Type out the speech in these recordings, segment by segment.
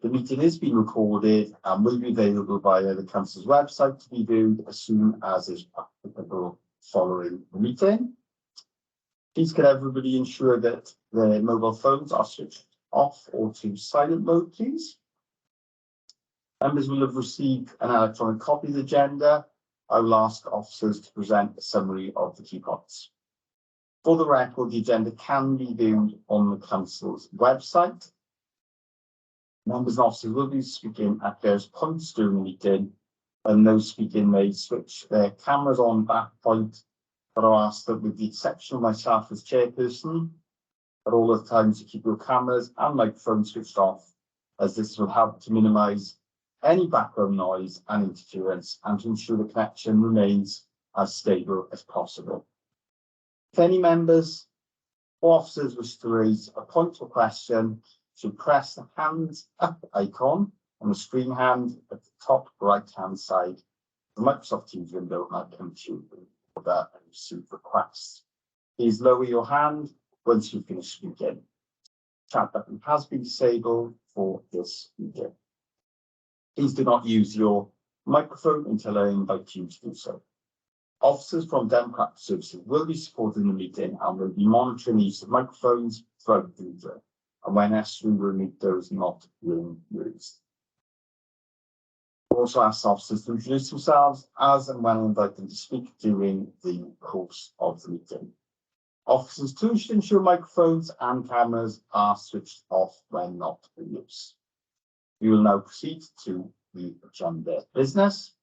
The meeting is being recorded and will be available via the council's website to be viewed as soon as is practicable following the meeting. Please can everybody ensure that their mobile phones are switched off or to silent mode, please. Members will have received an electronic copy of the agenda. I will ask officers to present a summary of the key points. For the record, the agenda can be viewed on the council's website. Members and officers will be speaking at various points during the meeting, and those speaking may switch their cameras on at that point, but I ask that with the exception of myself as chairperson, at all the times you keep your cameras and microphones switched off, as this will help to minimise any background noise and interference and to ensure the connection remains as stable as possible. If any members or officers wish to raise a point or question, should press the hands up icon on the screen hand at the top right hand side of the Microsoft Teams window, and I'll come to you in order and receive requests. Please lower your hand once you've finished speaking. Chat button has been disabled for this meeting. Please do not use your microphone until I invite you to do so. Officers from Democratic Services will be supporting the meeting and will be monitoring the use of microphones throughout the meeting, and when necessary, will remove those not being used. We'll also ask officers to introduce themselves as and when I invite them to speak during the course of the meeting. Officers too should ensure microphones and cameras are switched off when not in use. We will now proceed to the agenda business,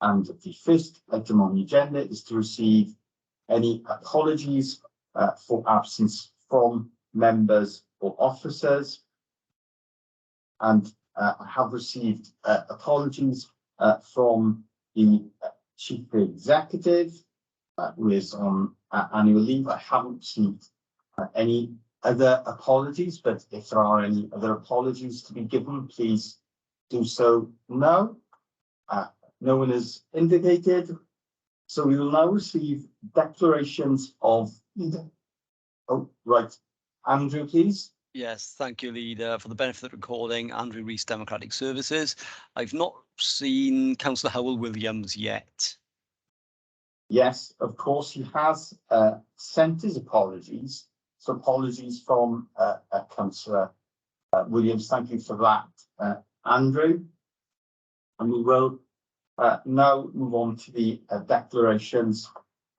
and the first item on the agenda is to receive any apologies for absence from members or officers. And I have received apologies from the Chief Executive, who is on annual leave. I haven't received any other apologies, but if there are any other apologies to be given, please do so now. No one has indicated, so we will now receive declarations of leader. Oh, right. Andrew, please. Yes, thank you, Leader. For the benefit of the recording, Andrew Rees, Democratic Services. I've not seen Councillor Howell Williams yet. Yes, of course, he has sent his apologies. So apologies from Councillor Williams. Thank you for that, Andrew. And we will now move on to the declarations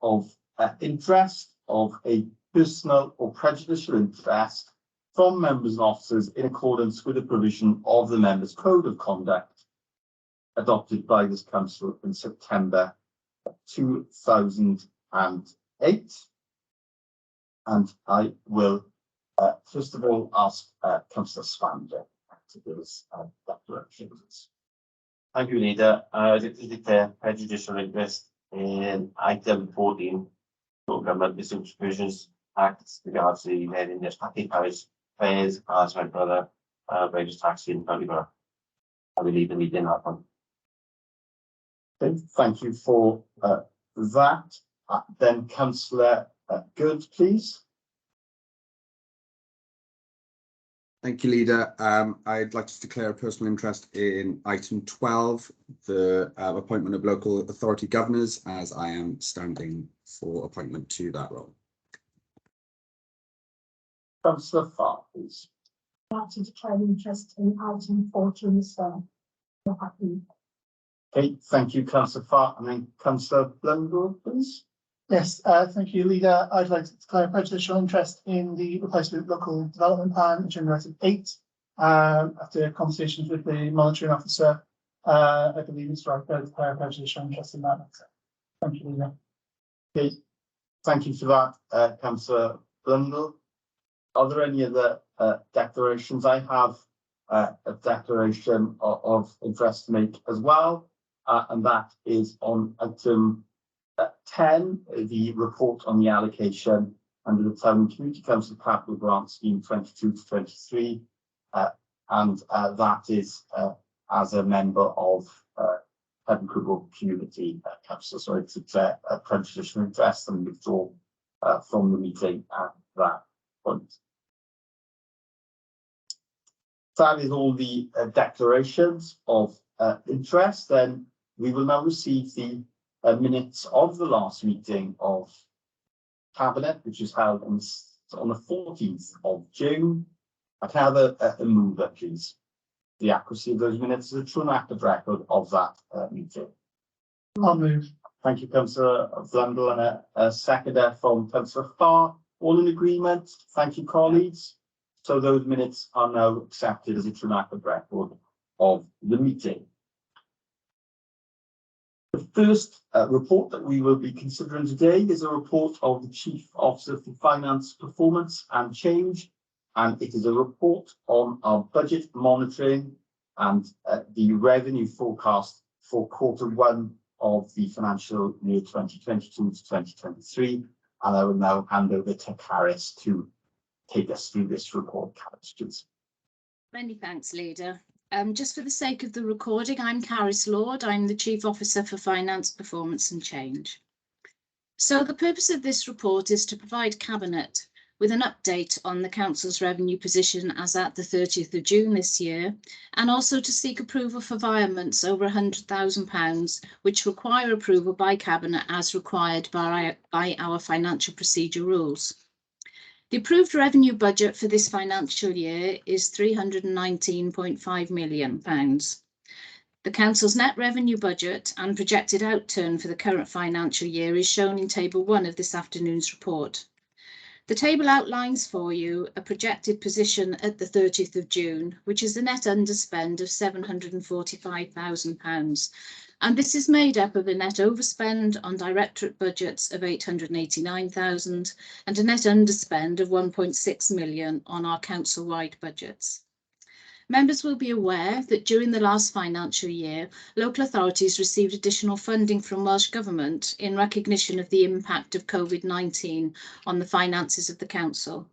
of interest of a personal or prejudicial interest from members and officers in accordance with the provision of the Members' Code of Conduct adopted by this Council in September 2008. And I will first of all ask Councillor Spander to give us declarations. Thank you, Leader. This is declare prejudicial interest in item 14, Government Business Provisions Act, regards to the Led in Happy Parish Fairs as my brother Rages Taxi in County Borough. I will leave the meeting that one. Okay, thank you for that. Then Councillor Good, please. Thank you, Leader. I'd like to declare a personal interest in item 12, the appointment of local authority governors, as I am standing for appointment to that role. Councillor Farr, please. I'd like to declare interest in item 14 as well. Okay, thank you, Councillor Farr. And then Councillor Blundell, please. Yes, thank you, Leader. I'd like to declare prejudicial interest in the replacement local development plan, agenda item 8. After conversations with the monitoring officer, I believe it's right to declare prejudicial interest in that. Thank you, Leader. Okay, thank you for that, Councillor Blundell. Are there any other declarations? I have a declaration of interest to make as well, and that is on item 10, the report on the allocation under the Town and Community Council Capital Grant Scheme 22 to 23, and that is as a member of Pevensey Community Council. So it's a prejudicial interest and withdraw from the meeting at that point. That is all the declarations of interest. Then we will now receive the minutes of the last meeting of Cabinet, which is held on the 14th of June. I can have a mover, please. The accuracy of those minutes is a true and accurate record of that meeting. I'll move. Thank you, Councillor Blundell, and a seconder from Councillor Farr. All in agreement? Thank you, colleagues. So those minutes are now accepted as a true and accurate record of the meeting. The first report that we will be considering today is a report of the Chief Officer for Finance, Performance and Change, and it is a report on our budget monitoring and the revenue forecast for Q1 of the financial year 2022 to 2023. And I will now hand over to Caris to take us through this report. Caris, please. Many thanks, Leader. Just for the sake of the recording, I'm Caris Lord. I'm the Chief Officer for Finance, Performance and Change. So the purpose of this report is to provide Cabinet with an update on the Council's revenue position as at the 30th of June this year, and also to seek approval for violence over £100,000, which require approval by Cabinet as required by our financial procedure rules. The approved revenue budget for this financial year is £319.5 million. The Council's net revenue budget and projected outturn for the current financial year is shown in Table 1 of this afternoon's report. The table outlines for you a projected position at the 30th of June, which is a net underspend of £745,000. And this is made up of a net overspend on directorate budgets of £889,000 and a net underspend of £1.6 million on our council-wide budgets. Members will be aware that during the last financial year, local authorities received additional funding from Welsh Government in recognition of the impact of COVID-19 on the finances of the council.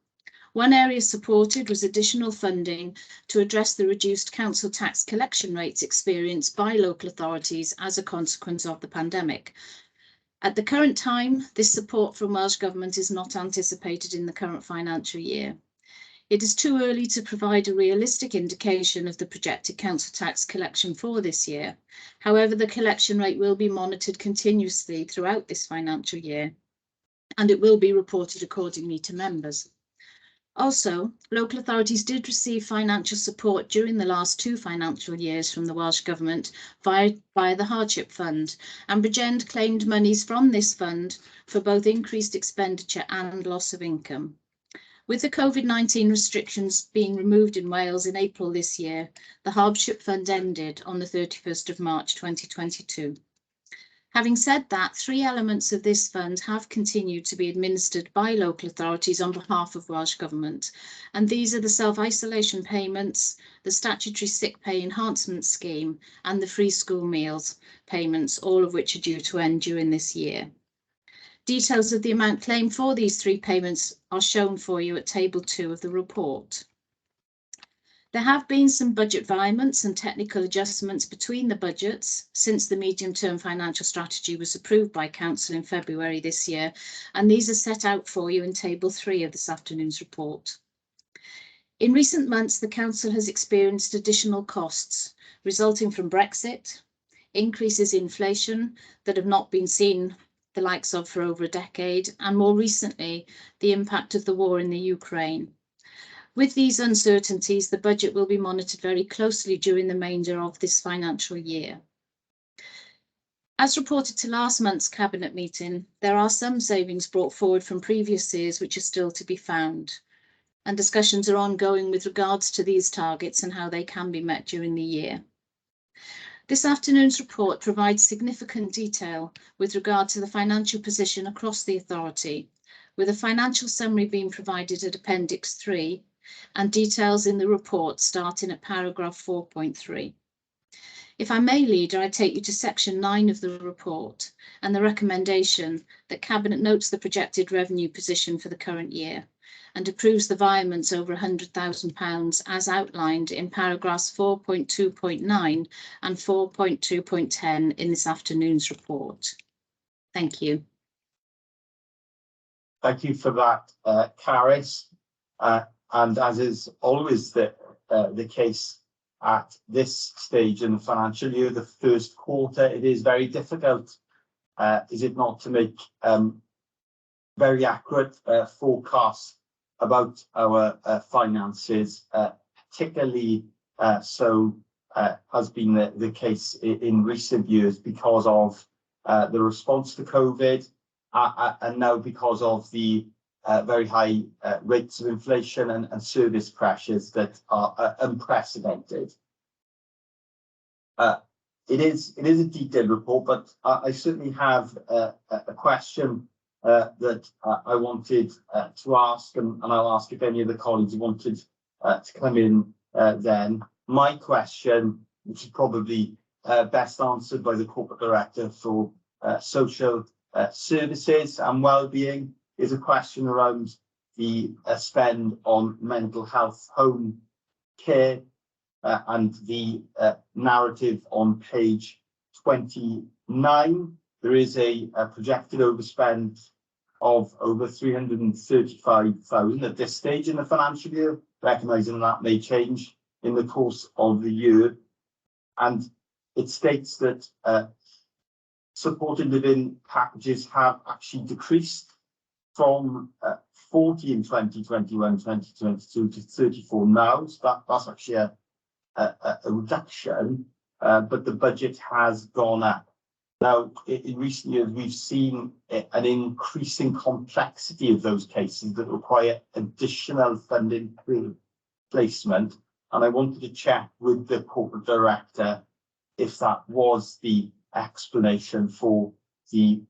One area supported was additional funding to address the reduced council tax collection rates experienced by local authorities as a consequence of the pandemic. At the current time, this support from Welsh Government is not anticipated in the current financial year. It is too early to provide a realistic indication of the projected council tax collection for this year. However, the collection rate will be monitored continuously throughout this financial year, and it will be reported accordingly to members. Also, local authorities did receive financial support during the last 2 financial years from the Welsh Government via the Hardship Fund, and Bridgend claimed monies from this fund for both increased expenditure and loss of income. With the COVID-19 restrictions being removed in Wales in April this year, the Hardship Fund ended on the 31st of March 2022. Having said that, 3 elements of this fund have continued to be administered by local authorities on behalf of Welsh Government, and these are the self-isolation payments, the statutory sick pay enhancement scheme, and the free school meals payments, all of which are due to end during this year. Details of the amount claimed for these 3 payments are shown for you at Table 2 of the report. There have been some budget variants and technical adjustments between the budgets since the medium-term financial strategy was approved by Council in February this year, and these are set out for you in Table 3 of this afternoon's report. In recent months, the Council has experienced additional costs resulting from Brexit, increases in inflation that have not been seen the likes of for over a decade, and more recently, the impact of the war in the Ukraine. With these uncertainties, the budget will be monitored very closely during the remainder of this financial year. As reported to last month's Cabinet meeting, there are some savings brought forward from previous years which are still to be found, and discussions are ongoing with regards to these targets and how they can be met during the year. This afternoon's report provides significant detail with regard to the financial position across the authority, with a financial summary being provided at Appendix 3 and details in the report starting at paragraph 4.3. If I may, Leader, I take you to Section 9 of the report and the recommendation that Cabinet notes the projected revenue position for the current year and approves the variance over £100,000 as outlined in paragraphs 4.2.9 and 4.2.10 in this afternoon's report. Thank you. Thank you for that, Caris. And as is always the the case at this stage in the financial year, the first quarter, it is very difficult, is it not, to make very accurate forecasts about our finances, particularly so has been the case in recent years because of the response to COVID, and now because of the very high rates of inflation and service pressures that are unprecedented. It is a detailed report, but I certainly have a question that I wanted to ask, and I'll ask if any of the colleagues wanted to come in then. My question, which is probably best answered by the Corporate Director for Social Services and Wellbeing, is a question around the spend on mental health home care, and the narrative on page 29. There is a projected overspend of over 335,000 at this stage in the financial year, recognising that may change in the course of the year. And it states that supported living packages have actually decreased from 40 in 2021-2022 to 34 now. So that's actually a reduction, but the budget has gone up. Now, in recent years, we've seen an increasing complexity of those cases that require additional funding placement. And I wanted to check with the Corporate Director if that was the explanation for the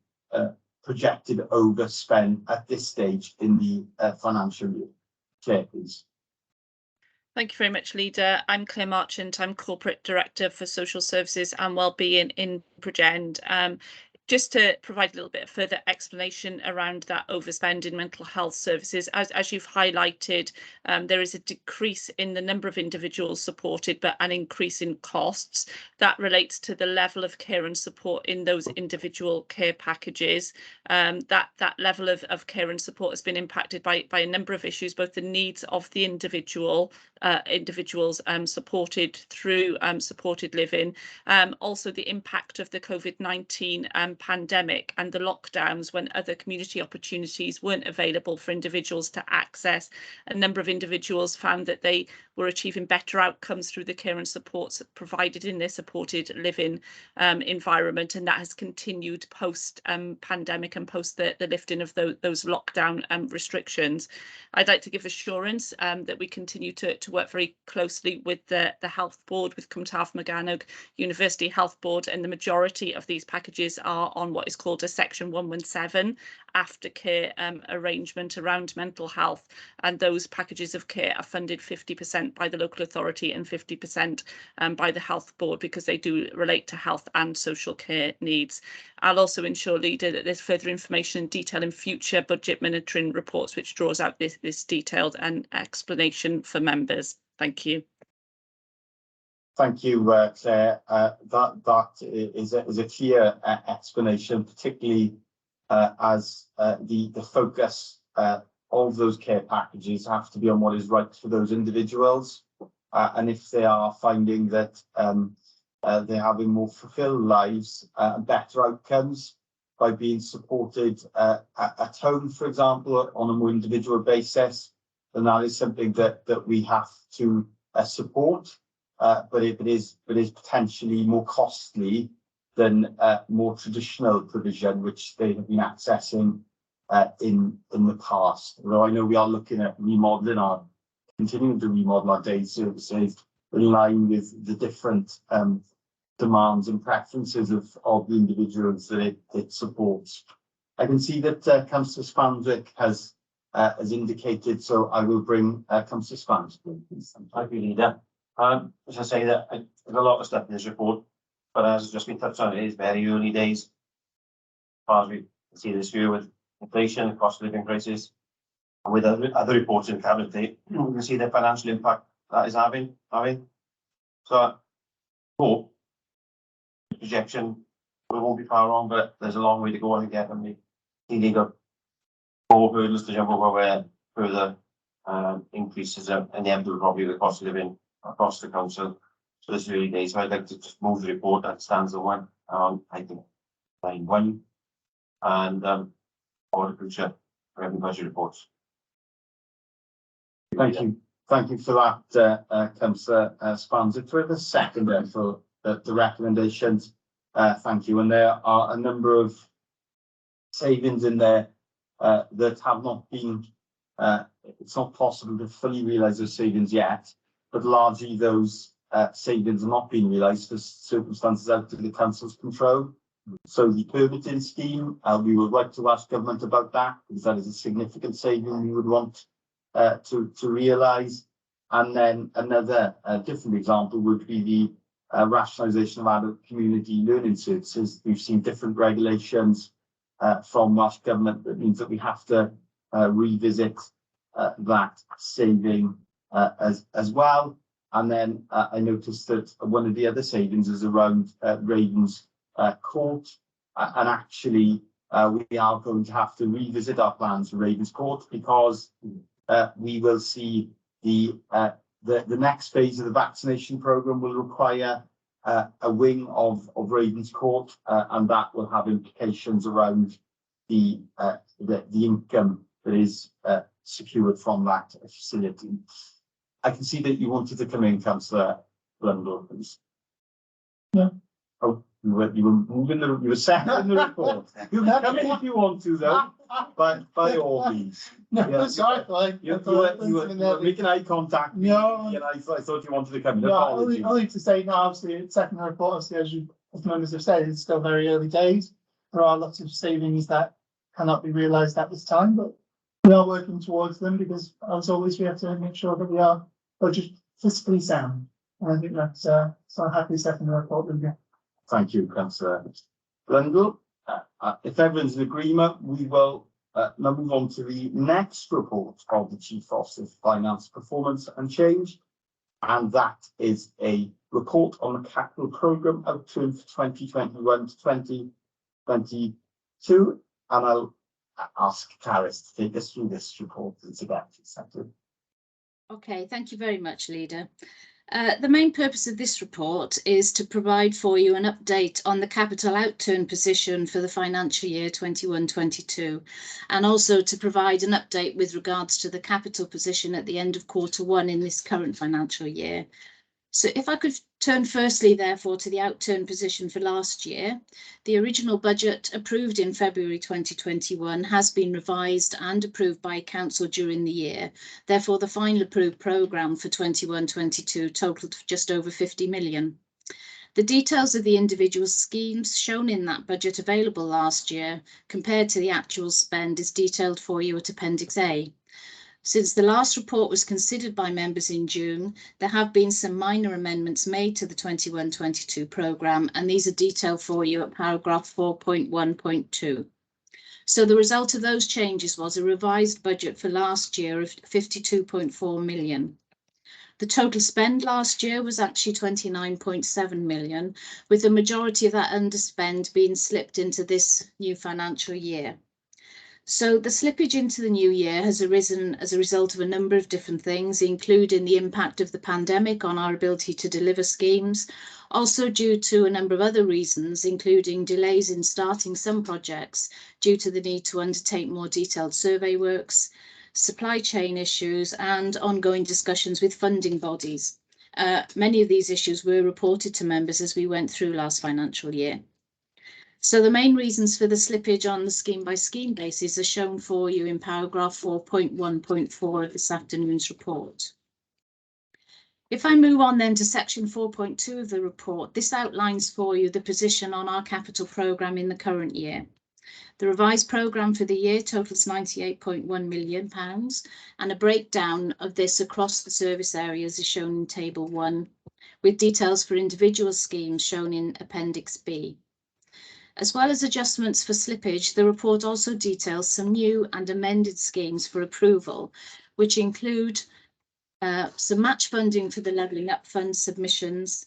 projected overspend at this stage in the financial year. Chair, please. Thank you very much, Leader. I'm Claire Marchant. I'm Corporate Director for Social Services and Wellbeing in Progend. Just to provide a little bit of further explanation around that overspend in mental health services, as you've highlighted, there is a decrease in the number of individuals supported, but an increase in costs. That relates to the level of care and support in those individual care packages. That level of care and support has been impacted by a number of issues, both the needs of the individuals supported through supported living, also the impact of the COVID-19 pandemic and the lockdowns when other community opportunities weren't available for individuals to access. A number of individuals found that they were achieving better outcomes through the care and supports provided in their supported living environment, and that has continued post pandemic and post the lifting of those lockdown restrictions. I'd like to give assurance that we continue to work very closely with the Health Board, with Cwmtaf Morgannwg University Health Board, and the majority of these packages are on what is called a Section 117 aftercare arrangement around mental health, and those packages of care are funded 50% by the local authority and 50% by the Health Board, because they do relate to health and social care needs. I'll also ensure, Leader, that there's further information and detail in future budget monitoring reports which draws out this detailed and explanation for members. Thank you. Thank you, Claire. That is a clear explanation, particularly as the focus of those care packages have to be on what is right for those individuals. And if they are finding that they're having more fulfilled lives and better outcomes by being supported at home, for example, on a more individual basis, then that is something that we have to support. But it is potentially more costly than more traditional provision, which they have been accessing in the past. Although I know we are looking at continuing to remodel our day services in line with the different demands and preferences of the individuals that it supports. I can see that Councillor Spandwick has indicated, so I will bring Councillor Spandwick, please. Thank you, Leader. As I say, that there's a lot of stuff in this report, but as has just been touched on, it is very early days. As far as we can see this year with inflation, cost of living crisis, and with other reports in the Cabinet, we can see the financial impact that is having. So, hope the projection we won't be far wrong, but there's a long way to go on again, and we need got more hurdles to jump over where further increases and the end of probably the cost of living across the council. So this really nice. So I'd like to just move the report that stands on one, item 9.1, and horticulture revenue budget reports. Thank you. Thank you for that, Councillor Spans. If we have a second then for the recommendations, thank you. And there are a number of savings in there that have not been, it's not possible to fully realise those savings yet, but largely those savings have not been realised for circumstances out of the council's control. So the permitting scheme, we would like to ask government about that, because that is a significant saving we would want to realise. And then another different example would be the rationalisation of adult community learning services. We've seen different regulations from Welsh Government that means that we have to revisit that saving as well. And then I noticed that one of the other savings is around Ravens Court, and actually we are going to have to revisit our plans for Ravens Court, because we will see the next phase of the vaccination programme will require a wing of Ravens Court, and that will have implications around the income that is secured from that facility. I can see that you wanted to come in, Councillor Blundell, please. Yeah. Oh, you were moving you were seconding the report. You can come in if you want to, though. By all means. No, Yeah. sorry, You were making eye contact. No. And I thought you wanted to come in. No, Apologies. only to say, no, obviously, second report, obviously, as members have said, it's still very early days. There are lots of savings that cannot be realised at this time, but we are working towards them, because as always, we have to make sure that we are budget fiscally sound. And I think that's so I'm happy second report with you. Thank you, Councillor Blundell. If everyone's in agreement, we will now move on to the next report of the Chief Officer of Finance Performance and Change, and that is a report on the capital programme outturn for 2021 to 2022, and I'll ask Caris to take us through this report together. Thank you. Okay, thank you very much, Leader. The main purpose of this report is to provide for you an update on the capital outturn position for the financial year 21-22, and also to provide an update with regards to the capital position at the end of Q1 in this current financial year. So if I could turn firstly, therefore, to the outturn position for last year, the original budget approved in February 2021 has been revised and approved by Council during the year. Therefore, the final approved programme for 21-22 totalled just over 50 million. The details of the individual schemes shown in that budget available last year compared to the actual spend is detailed for you at Appendix A. Since the last report was considered by members in June, there have been some minor amendments made to the 21-22 programme, and these are detailed for you at paragraph 4.1.2. So the result of those changes was a revised budget for last year of 52.4 million. The total spend last year was actually 29.7 million, with the majority of that underspend being slipped into this new financial year. So the slippage into the new year has arisen as a result of a number of different things, including the impact of the pandemic on our ability to deliver schemes, also due to a number of other reasons, including delays in starting some projects due to the need to undertake more detailed survey works, supply chain issues, and ongoing discussions with funding bodies. Many of these issues were reported to members as we went through last financial year. So the main reasons for the slippage on the scheme by scheme basis are shown for you in paragraph 4.1.4 of this afternoon's report. If I move on then to section 4.2 of the report, this outlines for you the position on our capital programme in the current year. The revised programme for the year totals £98.1 million, and a breakdown of this across the service areas is shown in table 1, with details for individual schemes shown in Appendix B. As well as adjustments for slippage, the report also details some new and amended schemes for approval, which include some match funding for the Levelling Up Fund submissions,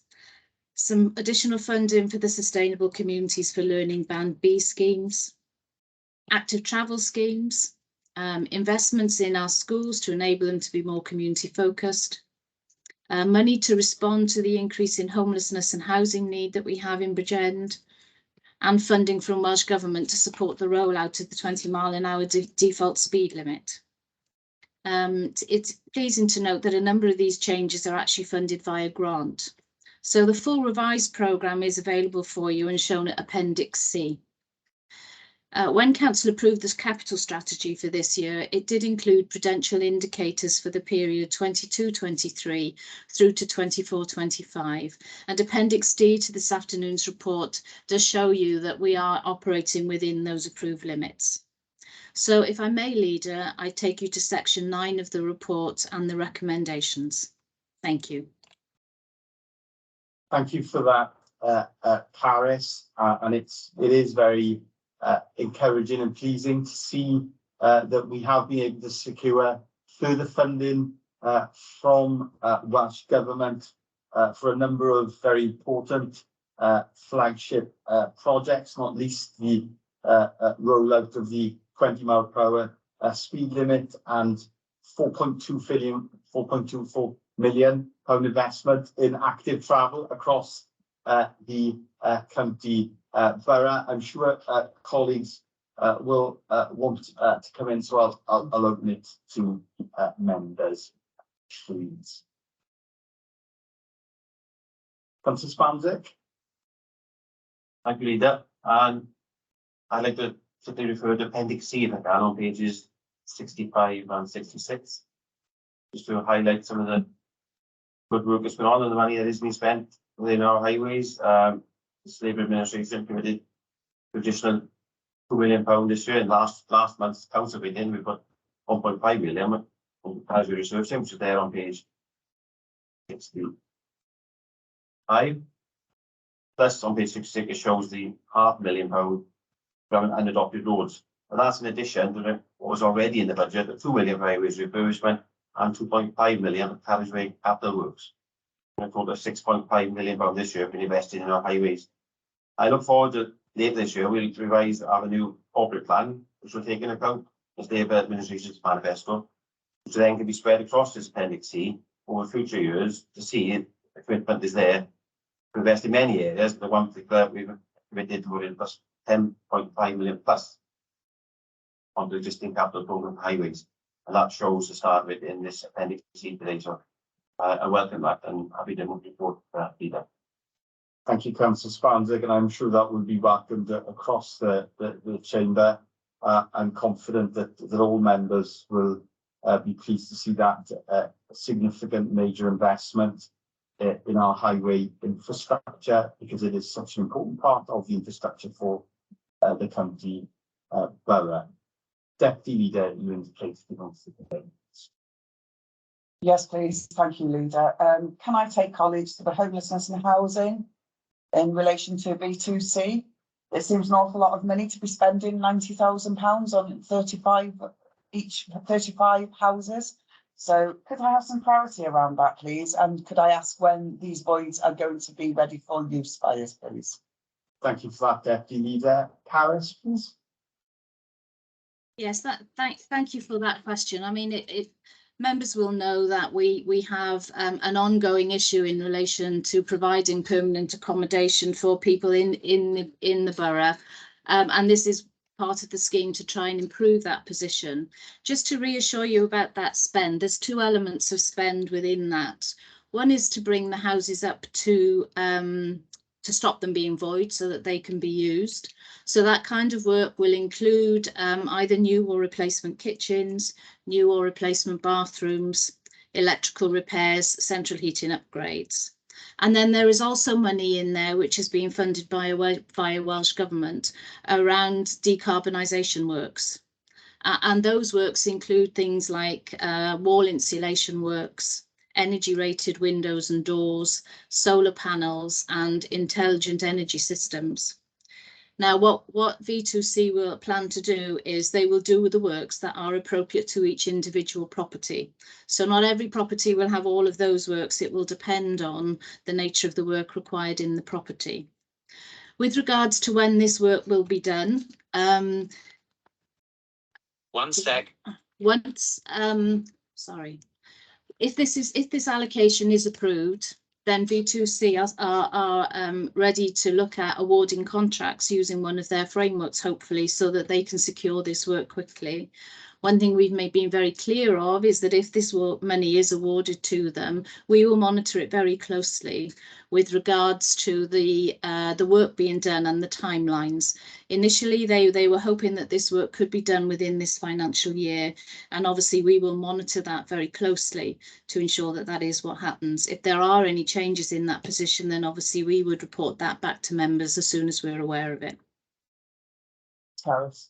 some additional funding for the Sustainable Communities for Learning Band B schemes, active travel schemes, investments in our schools to enable them to be more community focused, money to respond to the increase in homelessness and housing need that we have in Bridgend, and funding from Welsh Government to support the rollout of the 20-mile-an-hour default speed limit. It's pleasing to note that a number of these changes are actually funded via grant. So the full revised programme is available for you and shown at Appendix C. When Council approved this capital strategy for this year, it did include prudential indicators for the period 22-23 through to 24-25. And Appendix D to this afternoon's report does show you that we are operating within those approved limits. So if I may, Leader, I take you to section 9 of the report and the recommendations. Thank you. Thank you for that, Paris. And it is very encouraging and pleasing to see that we have been able to secure further funding from Welsh Government for a number of very important flagship projects, not least the rollout of the 20-mile-per-hour speed limit and £4.24 million investment in active travel across the county borough. I'm sure colleagues will want to come in, so I'll open it to members, please. Councillor Spanzik. Thank you, Leader. And I'd like to simply refer to Appendix C if I can on pages 65 and 66, just to highlight some of the good work that's been on and the money that is being spent within our highways. The Labour administration committed additional £2 million this year, and last month's council meeting we put 1.5 million on casual reserve, which is there on page 65. Plus on page 66 it shows the £500,000 from unadopted roads, and that's in addition to what was already in the budget of 2 million for highways refurbishment and 2.5 million for carriageway capital works. A total of £6.5 million this year been invested in our highways. I look forward to later this year we'll revise our new corporate plan, which will take into account the Labour administration's manifesto, which then can be spread across this Appendix C over future years to see if the commitment is there to invest in many areas. The one particular we've committed to invest 10.5 million plus on the existing capital programme highways, and that shows the start of it in this Appendix C today. So I welcome that and happy to move forward for that, Leader. Thank you, Councillor Spanzik, and I'm sure that will be welcomed across the chamber. I'm confident that all members will be pleased to see that significant major investment in our highway infrastructure, because it is such an important part of the infrastructure for the county borough. Deputy Leader, you indicated you wanted to debate. Yes, please. Thank you, Leader. Can I take colleagues to the homelessness and housing in relation to B2C? It seems an awful lot of money to be spending £90,000 on 35 houses. So could I have some clarity around that, please? And could I ask when these voids are going to be ready for use by us, please? Thank you for that, Deputy Leader. Paris, please. Yes, thank you for that question. I mean, members will know that we have an ongoing issue in relation to providing permanent accommodation for people in the borough, and this is part of the scheme to try and improve that position. Just to reassure you about that spend, there's two elements of spend within that. One is to bring the houses up to stop them being void so that they can be used. So that kind of work will include either new or replacement kitchens, new or replacement bathrooms, electrical repairs, central heating upgrades. And then there is also money in there which is being funded via Welsh Government around decarbonisation works. And those works include things like wall insulation works, energy rated windows and doors, solar panels and intelligent energy systems. Now, what V2C will plan to do is they will do the works that are appropriate to each individual property. So not every property will have all of those works. It will depend on the nature of the work required in the property. With regards to when this work will be done, if this allocation is approved, then V2C are ready to look at awarding contracts using one of their frameworks, hopefully, so that they can secure this work quickly. One thing we've been very clear of is that if this money is awarded to them, we will monitor it very closely with regards to the work being done and the timelines. Initially, they were hoping that this work could be done within this financial year, and obviously we will monitor that very closely to ensure that that is what happens. If there are any changes in that position, then obviously we would report that back to members as soon as we're aware of it. Terrace.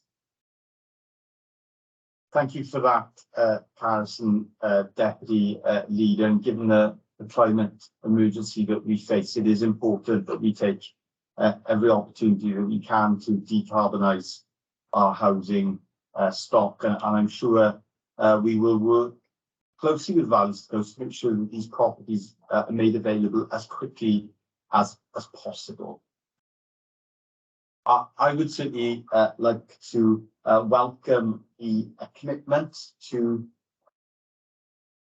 Thank you for that, Harrison, Deputy Leader. And given the climate emergency that we face, it is important that we take every opportunity that we can to decarbonise our housing stock. And I'm sure we will work closely with Valleys Coast to make sure that these properties are made available as quickly as possible. I would certainly like to welcome the commitment to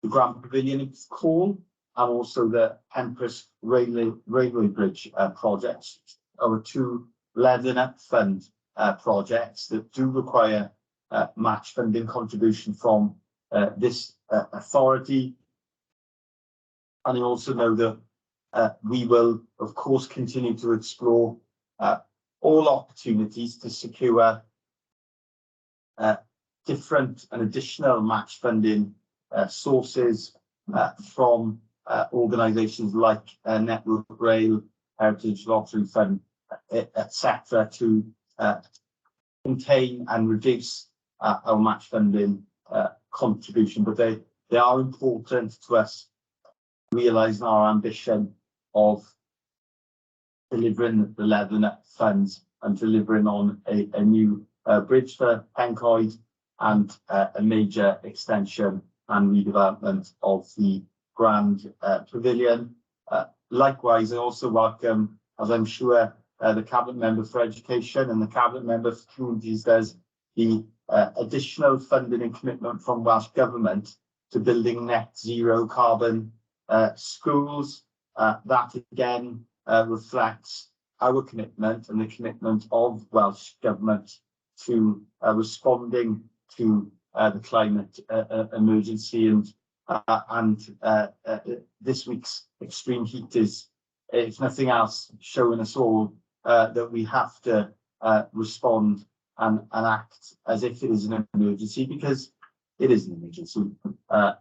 the Grand Pavilion call and also the Empress Railway Bridge projects. Our two Leathernet Fund projects that do require match funding contribution from this authority. And I also know that we will, of course, continue to explore all opportunities to secure different and additional match funding sources from organisations like Network Rail, Heritage Lottery Fund, etc., to contain and reduce our match funding contribution. But they are important to us realising our ambition of delivering the Leathernet funds and delivering on a new bridge for Pencoed and a major extension and redevelopment of the Grand Pavilion. Likewise, I also welcome, as I'm sure the Cabinet Member for Education and the Cabinet Member for Communities does, the additional funding and commitment from Welsh Government to building net zero carbon schools. That again reflects our commitment and the commitment of Welsh Government to responding to the climate emergency, and this week's extreme heat is, if nothing else, showing us all that we have to respond and act as if it is an emergency, because it is an emergency,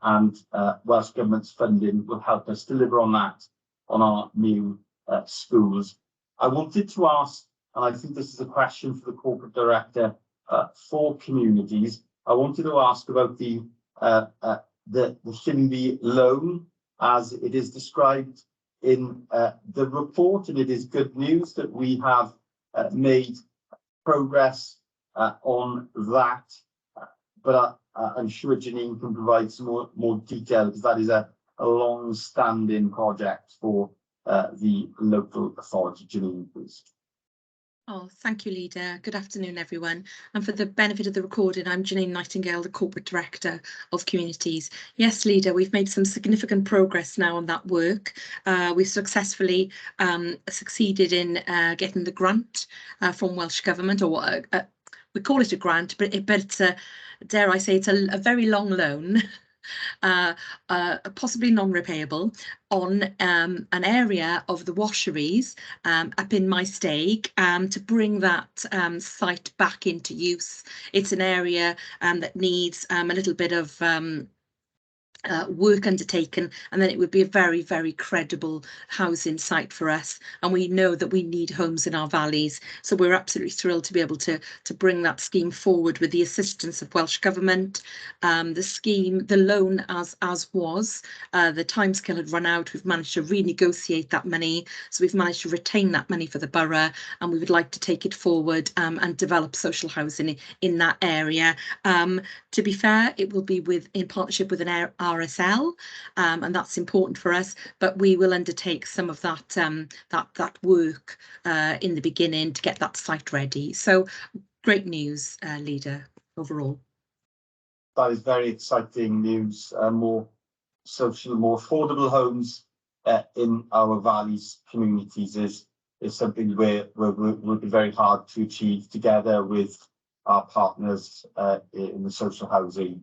and Welsh Government's funding will help us deliver on that on our new schools. I wanted to ask, and I think this is a question for the Corporate Director for Communities, I wanted to ask about the Finby loan as it is described in the report, and it is good news that we have made progress on that, but I'm sure Janine can provide some more detail, because that is a long-standing project for the local authority. Janine, please. Oh, thank you, Leader. Good afternoon, everyone. And for the benefit of the recording, I'm Janine Nightingale, the Corporate Director of Communities. Yes, Leader, we've made some significant progress now on that work. We've successfully succeeded in getting the grant from Welsh Government, or we call it a grant, but it's a, dare I say, it's a very long loan. Possibly non-repayable, on an area of the washeries up in my stake, to bring that site back into use. It's an area that needs a little bit of work undertaken, and then it would be a very, very credible housing site for us, and we know that we need homes in our valleys, so we're absolutely thrilled to be able to bring that scheme forward with the assistance of Welsh Government. The scheme, the loan as was, the timescale had run out. We've managed to renegotiate that money, so we've managed to retain that money for the borough, and we would like to take it forward and develop social housing in that area. To be fair, it will be in partnership with an RSL, and that's important for us, but we will undertake some of that that work in the beginning to get that site ready. So great news, Leader, overall. That is very exciting news. More social, more affordable homes in our valleys communities is something where would be very hard to achieve together with our partners in the social housing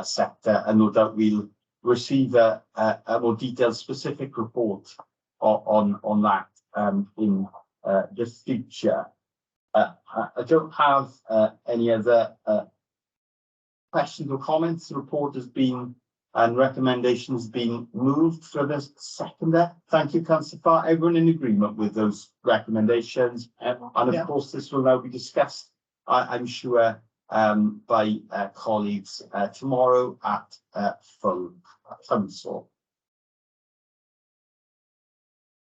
sector, and no doubt we'll receive a more detailed specific report on that in the future. I don't have any other questions or comments. The report has been and recommendations been moved for the seconder. Thank you, Councillor Farr. Everyone in agreement with those recommendations? And of course, this will now be discussed, I'm sure, by colleagues tomorrow at full council.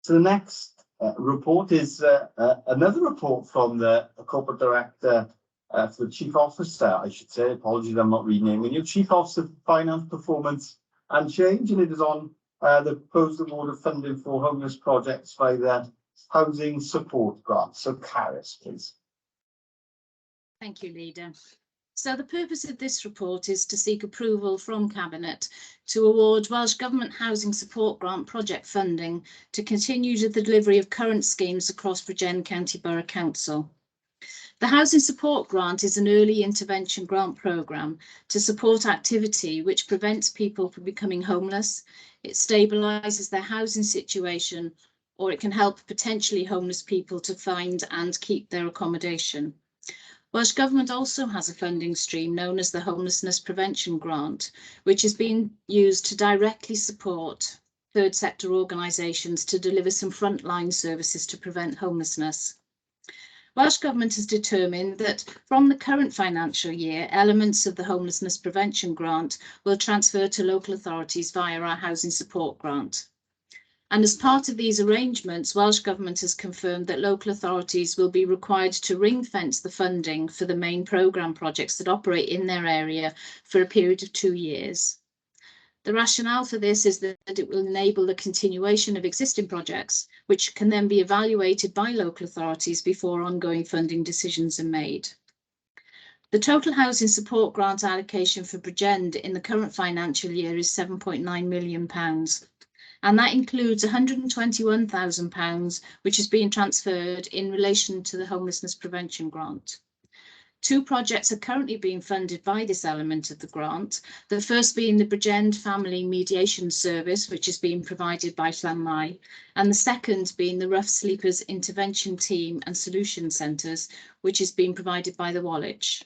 So the next report is another report from the corporate director for the chief officer, I should say. Apologies, I'm not renaming you. Chief Officer for Finance, Performance and Change, and it is on the proposed award of funding for homeless projects by the Housing Support Grant. So, Caris, please. Thank you, Leader. So the purpose of this report is to seek approval from Cabinet to award Welsh Government Housing Support Grant project funding to continue the delivery of current schemes across Bridgend County Borough Council. The Housing Support Grant is an early intervention grant programme to support activity which prevents people from becoming homeless. It stabilises their housing situation, or it can help potentially homeless people to find and keep their accommodation. Welsh Government also has a funding stream known as the Homelessness Prevention Grant, which is being used to directly support third sector organisations to deliver some frontline services to prevent homelessness. Welsh Government has determined that from the current financial year, elements of the Homelessness Prevention Grant will transfer to local authorities via our Housing Support Grant. And as part of these arrangements, Welsh Government has confirmed that local authorities will be required to ring-fence the funding for the main programme projects that operate in their area for a period of 2 years. The rationale for this is that it will enable the continuation of existing projects, which can then be evaluated by local authorities before ongoing funding decisions are made. The total housing support grant allocation for Bridgend in the current financial year is £7.9 million, and that includes £121,000, which is being transferred in relation to the Homelessness Prevention Grant. 2 projects are currently being funded by this element of the grant, the first being the Bridgend Family Mediation Service, which is being provided by Llanmai, and the second being the Rough Sleepers Intervention Team and Solution Centres, which is being provided by the Woolwich.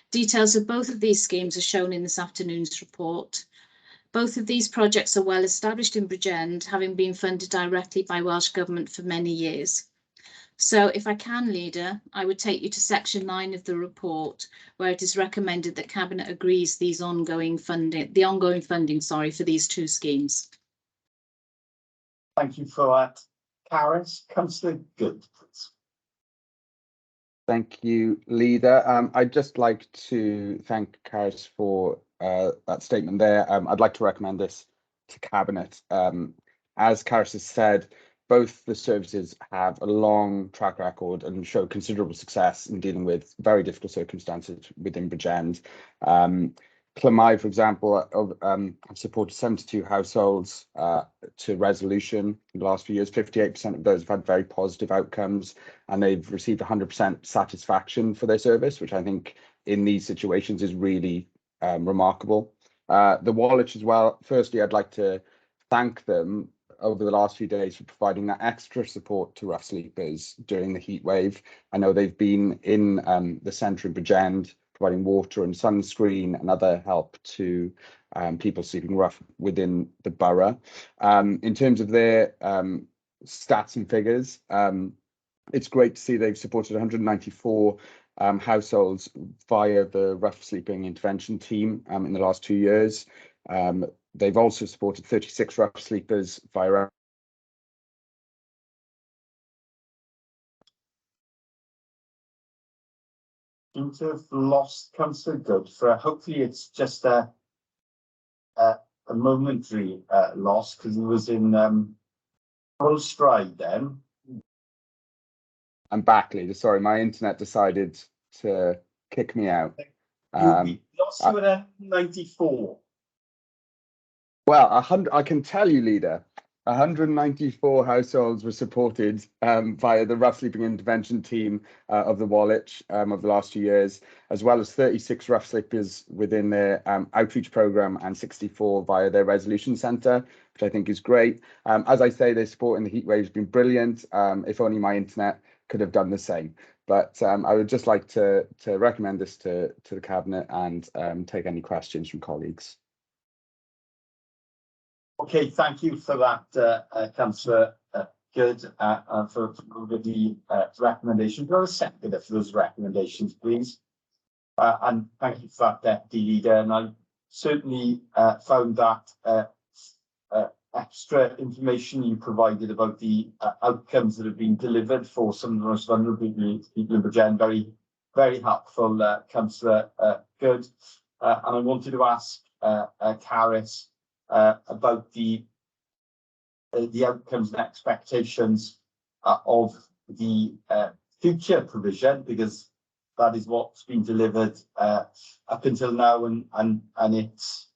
Details of both of these schemes are shown in this afternoon's report. Both of these projects are well established in Bridgend, having been funded directly by Welsh Government for many years. So if I can, Leader, I would take you to section 9 of the report, where it is recommended that Cabinet agrees the ongoing funding for these 2 schemes. Thank you for that, Caris. Councillor Good, please. Thank you, Leader. I'd just like to thank Caris for that statement there. I'd like to recommend this to Cabinet. As Caris has said, both the services have a long track record and show considerable success in dealing with very difficult circumstances within Bridgend. Llanmai, for example, have supported 72 households to resolution in the last few years. 58% of those have had very positive outcomes, and they've received 100% satisfaction for their service, which I think in these situations is really remarkable. The Woolwich as well. Firstly, I'd like to thank them over the last few days for providing that extra support to rough sleepers during the heat wave. I know they've been in the centre in Bridgend, providing water and sunscreen and other help to people sleeping rough within the borough. In terms of their stats and figures, it's great to see they've supported 194 households via the rough sleeping intervention team in the last 2 years. They've also supported 36 rough sleepers via. Seem to have lost Councillor Good for hopefully it's just a momentary loss, because he was in full stride then. I'm back, Leader. Sorry, my internet decided to kick me out. You lost you at 94. Well, I can tell you, Leader, 194 households were supported via the rough sleeping intervention team of the Wallich of the last 2 years, as well as 36 rough sleepers within their outreach programme and 64 via their resolution centre, which I think is great. As I say, their support in the heat wave has been brilliant. If only my internet could have done the same. But I would just like to recommend this to the Cabinet and take any questions from colleagues. Okay, thank you for that, Councillor Good, for the recommendation. Do I have a seconder for those recommendations, please? And thank you for that, Deputy Leader. And I certainly found that extra information you provided about the outcomes that have been delivered for some of the most vulnerable people in Bridgend very, very helpful, Councillor Good. And I wanted to ask Caris about the outcomes and expectations of the future provision, because that is what's been delivered up until now, and it's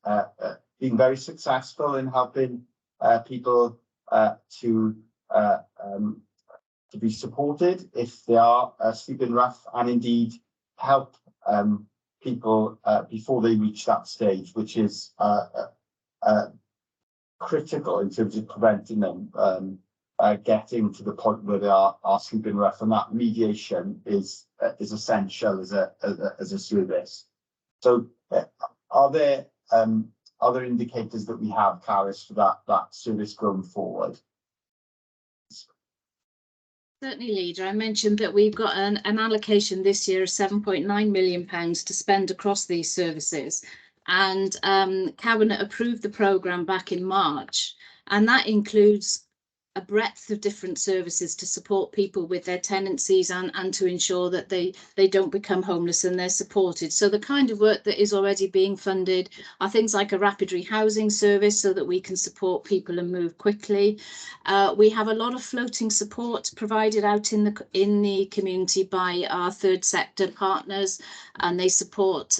been very successful in helping people to be supported if they are sleeping rough, and indeed help people before they reach that stage, which is critical in terms of preventing them getting to the point where they are sleeping rough, and that mediation is essential as a service. So, are there indicators that we have, Caris, for that service going forward? Certainly, Leader. I mentioned that we've got an allocation this year of £7.9 million to spend across these services. And Cabinet approved the programme back in March, and that includes a breadth of different services to support people with their tenancies and to ensure that they don't become homeless and they're supported. So the kind of work that is already being funded are things like a rapid rehousing service so that we can support people and move quickly. We have a lot of floating support provided out in the community by our third sector partners, and they support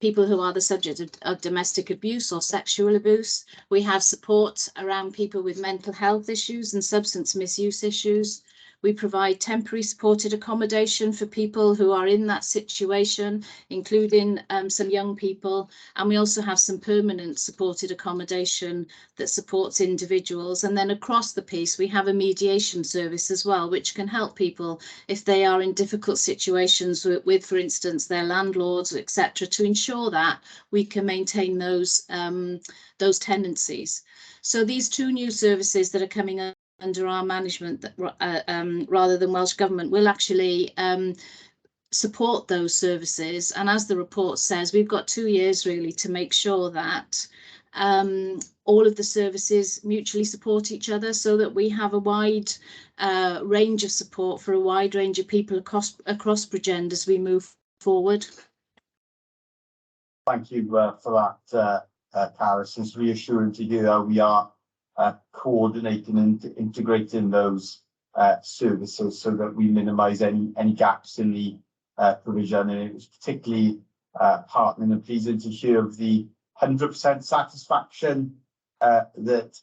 people who are the subject of domestic abuse or sexual abuse. We have support around people with mental health issues and substance misuse issues. We provide temporary supported accommodation for people who are in that situation, including some young people. And we also have some permanent supported accommodation that supports individuals. And then across the piece, we have a mediation service as well, which can help people if they are in difficult situations with, for instance, their landlords, etc., to ensure that we can maintain those tenancies. So these two new services that are coming up under our management, rather than Welsh Government, will actually support those services. And as the report says, we've got 2 years really to make sure that all of the services mutually support each other, so that we have a wide range of support for a wide range of people across Bridgend as we move forward. Thank you for that, Caris. It's reassuring to hear how we are coordinating and integrating those services so that we minimise any gaps in the provision. And it was particularly heartening and pleasing to hear of the 100% satisfaction that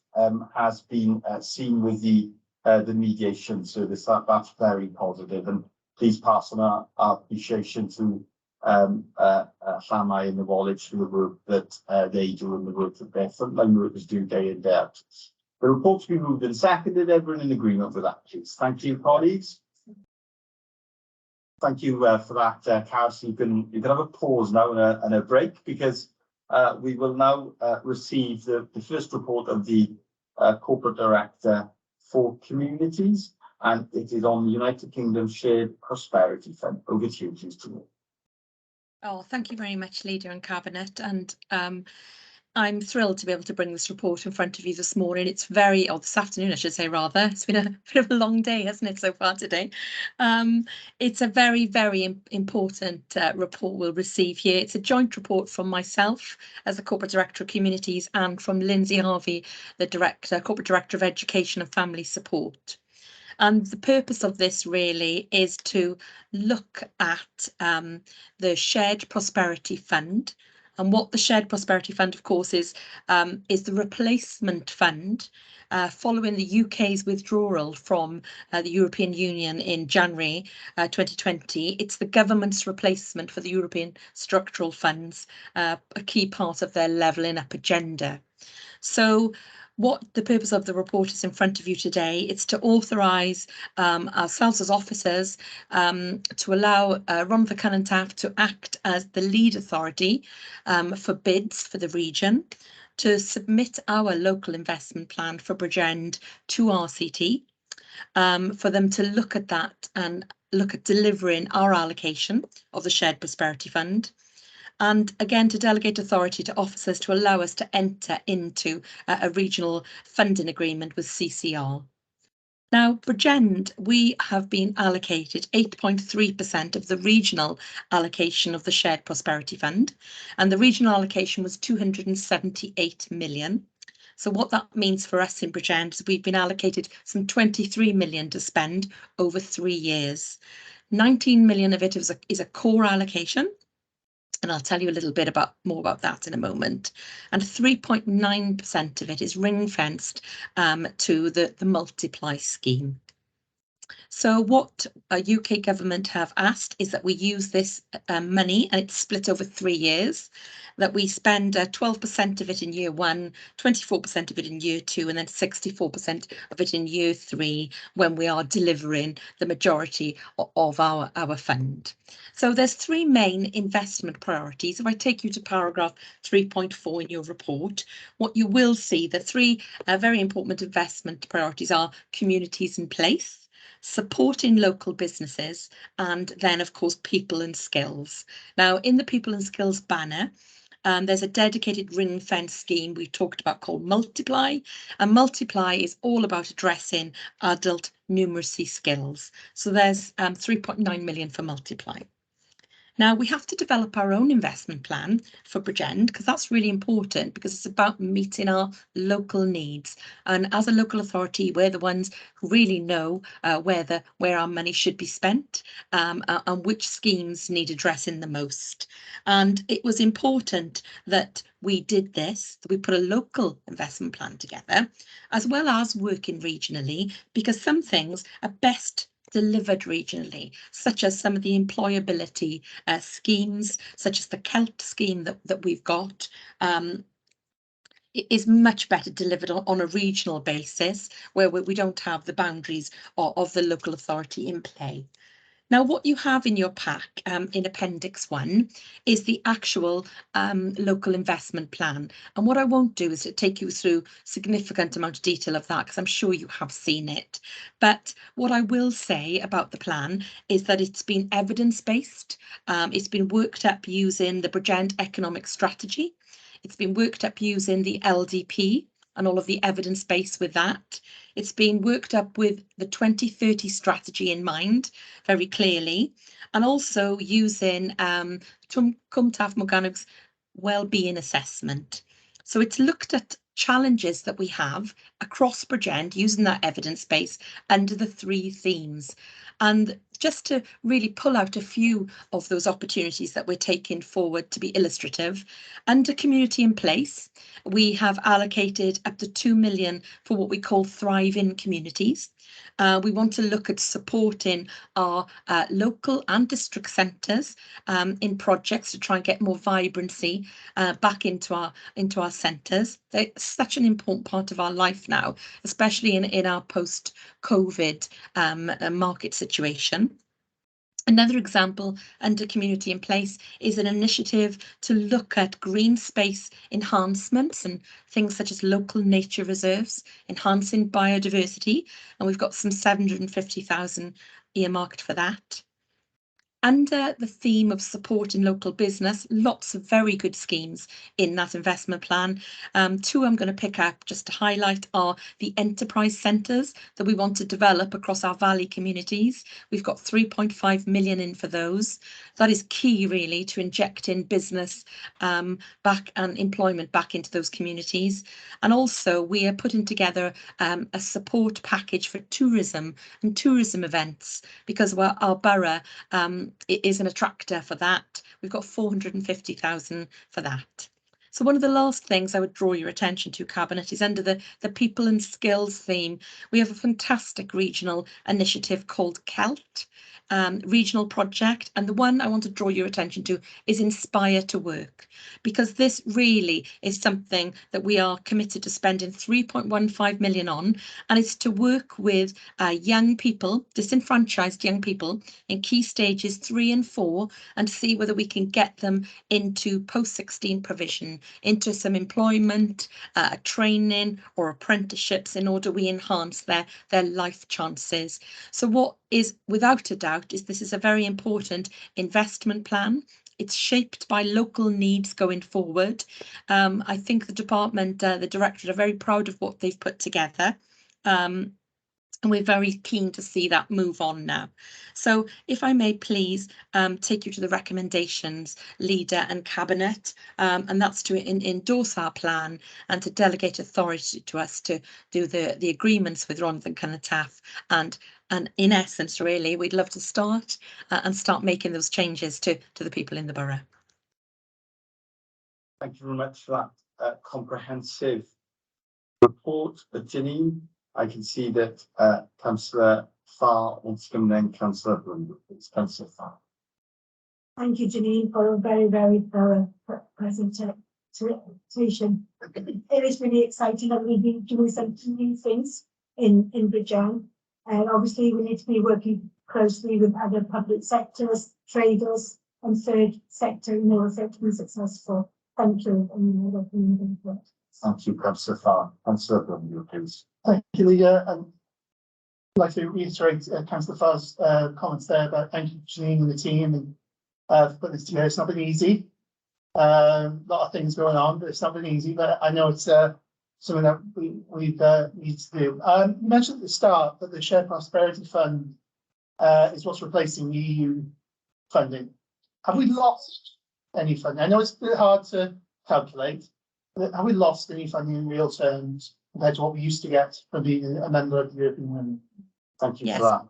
has been seen with the mediation service. That's very positive, and please pass on our appreciation to Llanau and the Wallich for the work that they do and the work that their frontline workers do day in, day out. The report's been moved and seconded. Everyone in agreement with that, please. Thank you, colleagues. Thank you for that, Caris. You can have a pause now and a break, because we will now receive the first report of the Corporate Director for Communities, and it is on the United Kingdom Shared Prosperity Fund. Over to you, please, Tamir. Oh, thank you very much, Leader and Cabinet. And I'm thrilled to be able to bring this report in front of you this morning. It's this afternoon, I should say, rather. It's been a bit of a long day, hasn't it, so far today? It's a very, very important report we'll receive here. It's a joint report from myself as the Corporate Director of Communities and from Lindsay Harvey, the Corporate Director of Education and Family Support. And the purpose of this really is to look at the Shared Prosperity Fund And what the Shared Prosperity Fund, of course, is the replacement fund following the UK's withdrawal from the European Union in January 2020. It's the government's replacement for the European structural funds, a key part of their levelling up agenda. So what the purpose of the report is in front of you today, it's to authorise ourselves as officers to allow Rhondda Cynon Taf to act as the lead authority for bids for the region, to submit our local investment plan for Bridgend to RCT, for them to look at that and look at delivering our allocation of the Shared Prosperity Fund. And again, to delegate authority to officers to allow us to enter into a regional funding agreement with CCR. Now, Bridgend, we have been allocated 8.3% of the regional allocation of the Shared Prosperity Fund, and the regional allocation was 278 million. So what that means for us in Bridgend is we've been allocated some 23 million to spend over 3 years. 19 million of it is a core allocation, and I'll tell you a little bit more about that in a moment. And 3.9% of it is ring-fenced to the multiply scheme. So what a UK government have asked is that we use this money, and it's split over 3 years, that we spend 12% of it in year 1, 24% of it in year 2, and then 64% of it in year 3 when we are delivering the majority of our fund. So there's 3 main investment priorities. If I take you to paragraph 3.4 in your report, what you will see, the 3 very important investment priorities are communities in place, supporting local businesses, and then of course people and skills. Now in the people and skills banner, there's a dedicated ring fence scheme we talked about called Multiply, and Multiply is all about addressing adult numeracy skills. So there's 3.9 million for Multiply. Now we have to develop our own investment plan for Bridgend, because that's really important, because it's about meeting our local needs. And as a local authority, we're the ones who really know where our money should be spent and which schemes need addressing the most. And it was important that we did this, that we put a local investment plan together, as well as working regionally, because some things are best delivered regionally, such as some of the employability schemes, such as the Celt scheme that we've got. It is much better delivered on a regional basis, where we don't have the boundaries of the local authority in play. Now, what you have in your pack in Appendix 1 is the actual local investment plan. And what I won't do is to take you through significant amount of detail of that, because I'm sure you have seen it. But what I will say about the plan is that it's been evidence-based. It's been worked up using the Bridgend Economic Strategy. It's been worked up using the LDP and all of the evidence base with that. It's been worked up with the 2030 strategy in mind, very clearly, and also using Cwm Taf Morgannwg's wellbeing assessment. So it's looked at challenges that we have across Bridgend using that evidence base under the 3 themes. And just to really pull out a few of those opportunities that we're taking forward to be illustrative, under community in place, we have allocated up to 2 million for what we call thriving communities. We want to look at supporting our local and district centres in projects to try and get more vibrancy back into our centres. They're such an important part of our life now, especially in our post-COVID market situation. Another example under community in place is an initiative to look at green space enhancements and things such as local nature reserves, enhancing biodiversity, and we've got some 750,000 earmarked for that. Under the theme of supporting local business, lots of very good schemes in that investment plan. 2 I'm going to pick up just to highlight are the enterprise centres that we want to develop across our valley communities. We've got 3.5 million in for those. That is key really to injecting business back and employment back into those communities. And also we are putting together a support package for tourism and tourism events, because our borough it is an attractor for that. We've got 450,000 for that. So one of the last things I would draw your attention to, Cabinet, is under the people and skills theme. We have a fantastic regional initiative called Celt, regional project, and the one I want to draw your attention to is Inspire to Work, because this really is something that we are committed to spending 3.15 million on, and it's to work with young people, disenfranchised young people in key stages 3 and 4, and see whether we can get them into post-16 provision, into some employment, training or apprenticeships, in order we enhance their life chances. So what is without a doubt is this is a very important investment plan. It's shaped by local needs going forward. I think the department, the directorate, are very proud of what they've put together. And we're very keen to see that move on now. So if I may please take you to the recommendations, Leader and Cabinet, and that's to endorse our plan and to delegate authority to us to do the agreements with Rhondda and Cynataff. And in essence, really, we'd love to start making those changes to the people in the borough. Thank you very much for that comprehensive report. Janine, I can see that Councillor Farr wants to come, then Councillor Brundle. It's Councillor Farr. Thank you, Janine, for a very, very thorough presentation. It is really exciting that we've been doing some new things in Bridgend. And obviously we need to be working closely with other public sectors, traders and third sector in order for it to be successful. Thank you. Thank you, Councillor Farr. Councillor Brundle, please. Thank you, Leader. And I'd like to reiterate Councillor Farr's comments there about thank you, Janine and the team, and for putting this together. It's not been easy. A lot of things going on, but it's not been easy. But I know it's something that we need to do. You mentioned at the start that the Shared Prosperity Fund is what's replacing the EU funding. Have we lost any funding? I know it's a bit hard to calculate, but have we lost any funding in real terms compared to what we used to get from being a member of the European Union? Thank you Yes. for that.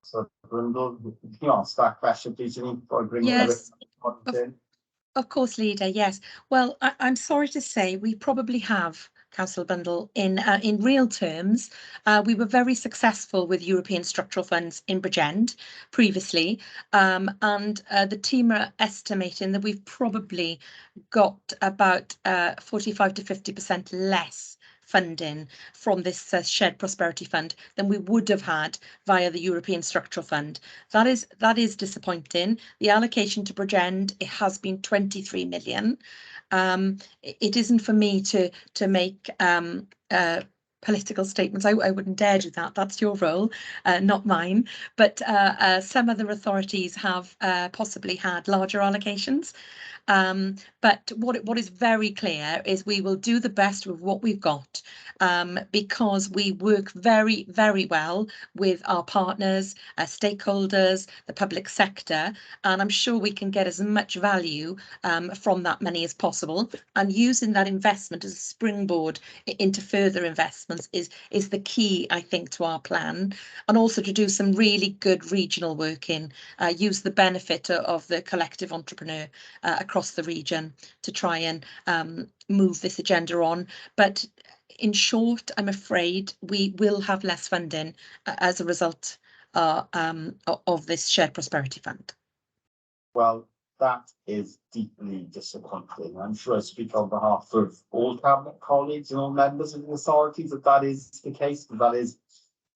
So, Brundle, can you answer that question, please, Janine, before I bring Yes. it in? Of course, Leader, yes. Well, I'm sorry to say we probably have, Councillor Bundle, in real terms. We were very successful with European structural funds in Bridgend previously, and the team are estimating that we've probably got about 45 to 50% less funding from this Shared Prosperity Fund than we would have had via the European Structural Fund. That is disappointing. The allocation to Bridgend, it has been 23 million. It isn't for me to make political statements. I wouldn't dare do that. That's your role, not mine. But some other authorities have possibly had larger allocations. But what is very clear is we will do the best with what we've got, because we work very, very well with our partners, stakeholders, the public sector, and I'm sure we can get as much value from that money as possible. And using that investment as a springboard into further investments is the key, I think, to our plan, and also to do some really good regional work in, use the benefit of the collective entrepreneur across the region to try and move this agenda on. But in short, I'm afraid we will have less funding as a result of this Shared Prosperity Fund. Well, that is deeply disappointing. I'm sure I speak on behalf of all Cabinet colleagues and all members of the authorities that is the case, but that is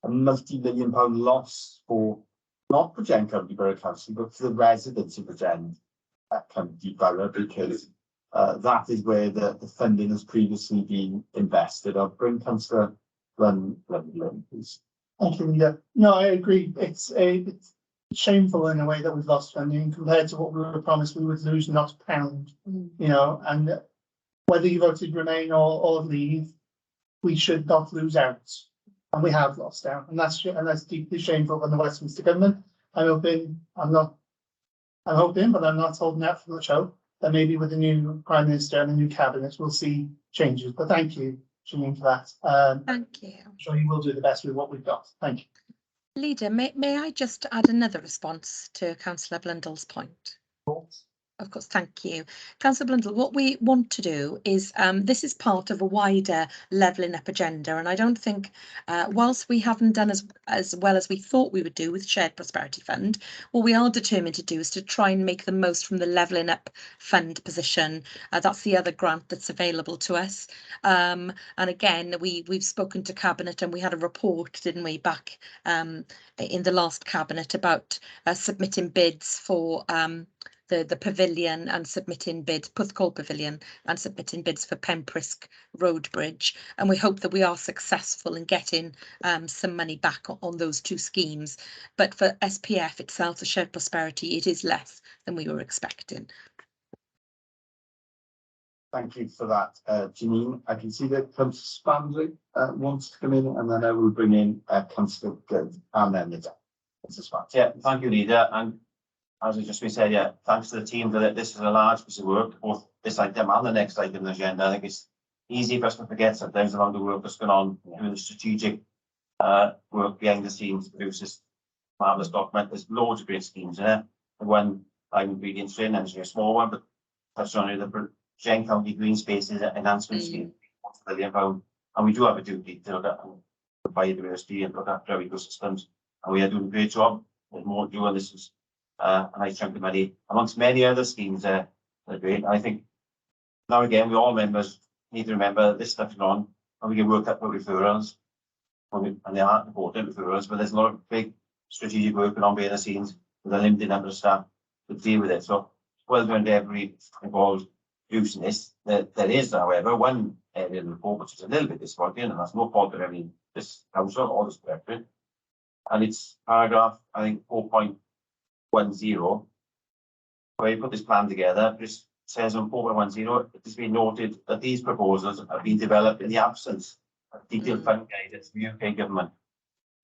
a multi-million-pound loss for not Bridgend County Borough Council, but for the residents of Bridgend County Borough, because that is where the funding has previously been invested. I'll bring Councillor Brundle, please. Thank you, Leader. No, I agree. It's shameful in a way that we've lost funding compared to what we were promised we would lose not a pound. You know, and whether you voted Remain or Leave, we should not lose out, and we have lost out, and that's deeply shameful on the Westminster government. I'm hoping, but I'm not holding out for much hope that maybe with the new Prime Minister and the new cabinet we'll see changes. But thank you, Janine, for that. Thank you. I'm sure you will do the best with what we've got. Thank you. Leader, may I just add another response to Councillor Blundell's point? Of course, thank you. Councillor Blundell, what we want to do is, this is part of a wider levelling up agenda, and I don't think, whilst we haven't done as well as we thought we would do with Shared Prosperity Fund, what we are determined to do is to try and make the most from the levelling up fund position. That's the other grant that's available to us. And again, we've spoken to Cabinet, and we had a report, didn't we, back in the last Cabinet about submitting bids for the pavilion and submitting bids, Puthcall Pavilion, and submitting bids for Pemprisk Road Bridge. And we hope that we are successful in getting some money back on those two schemes. But for SPF itself, the Shared Prosperity, it is less than we were expecting. Thank you for that, Janine. I can see that Councillor Spandley wants to come in, and then I will bring in Councillor Good and then the Councillor Spandley. Yeah, thank you, Leader. And as I just been said, yeah, thanks to the team for that. This is a large piece of work, both this item and the next item on the agenda. I think it's easy for us to forget sometimes around the work that's going on, doing the strategic work behind the scenes to produce this marvellous document. There's loads of great schemes in it. The one I'm ingredients in, and it's a small one, but touched on the Jen County Green Spaces Enhancement Scheme, £1 million. And we do have a duty to look at biodiversity and look after our ecosystems. And we are doing a great job. There's more to do, and this is a nice chunk of money amongst many other schemes that are great. I think now again, we all members need to remember this stuff is on, and we can work up with referrals, and they are important referrals, but there's a lot of big strategic work going on behind the scenes with a limited number of staff to deal with it. So well done to everybody involved using this. There is, however, one area in the report which is a little bit disappointing, and that's no fault of any this council or this directorate. And it's paragraph, I think, 4.10, where you put this plan together. It says on 4.10, it has been noted that these proposals have been developed in the absence of detailed fund guidance from the UK government,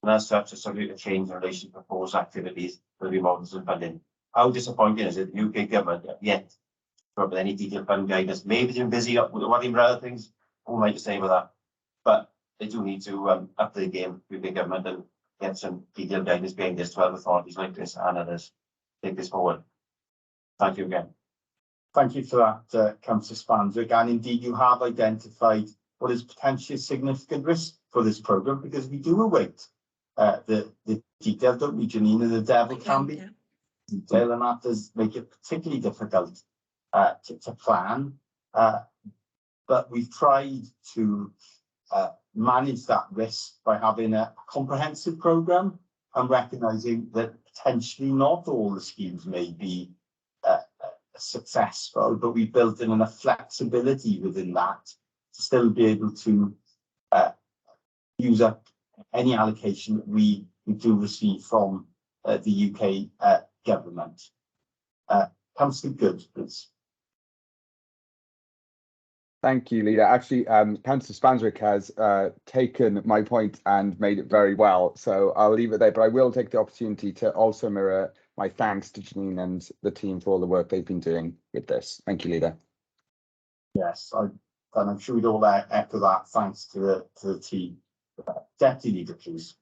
and as such, are subject to change in relation to proposed activities will be models and funding. How disappointing is it the UK government yet with any detailed fund guidance? Maybe they're busy up with what other things. Who am I to say about that? But they do need to up the game, UK government, and get some detailed guidance behind this to other authorities like this and others take this forward. Thank you again. Thank you for that, Councillor Spandrick. And indeed, you have identified what is potentially a significant risk for this programme, because we do await the detail, don't we, Janine? And the devil can be detail, and that does make it particularly difficult to plan. But we've tried to manage that risk by having a comprehensive programme and recognising that potentially not all the schemes may be successful, but we built in enough flexibility within that to still be able to use up any allocation that we do receive from the UK government. Councillor Good, please. Thank you, Leader. Actually, Councillor Spandrick has taken my point and made it very well, so I'll leave it there. But I will take the opportunity to also mirror my thanks to Janine and the team for all the work they've been doing with this. Thank you, Leader. Yes, and I'm sure we'd all echo that. Thanks to the team. Deputy Leader, please.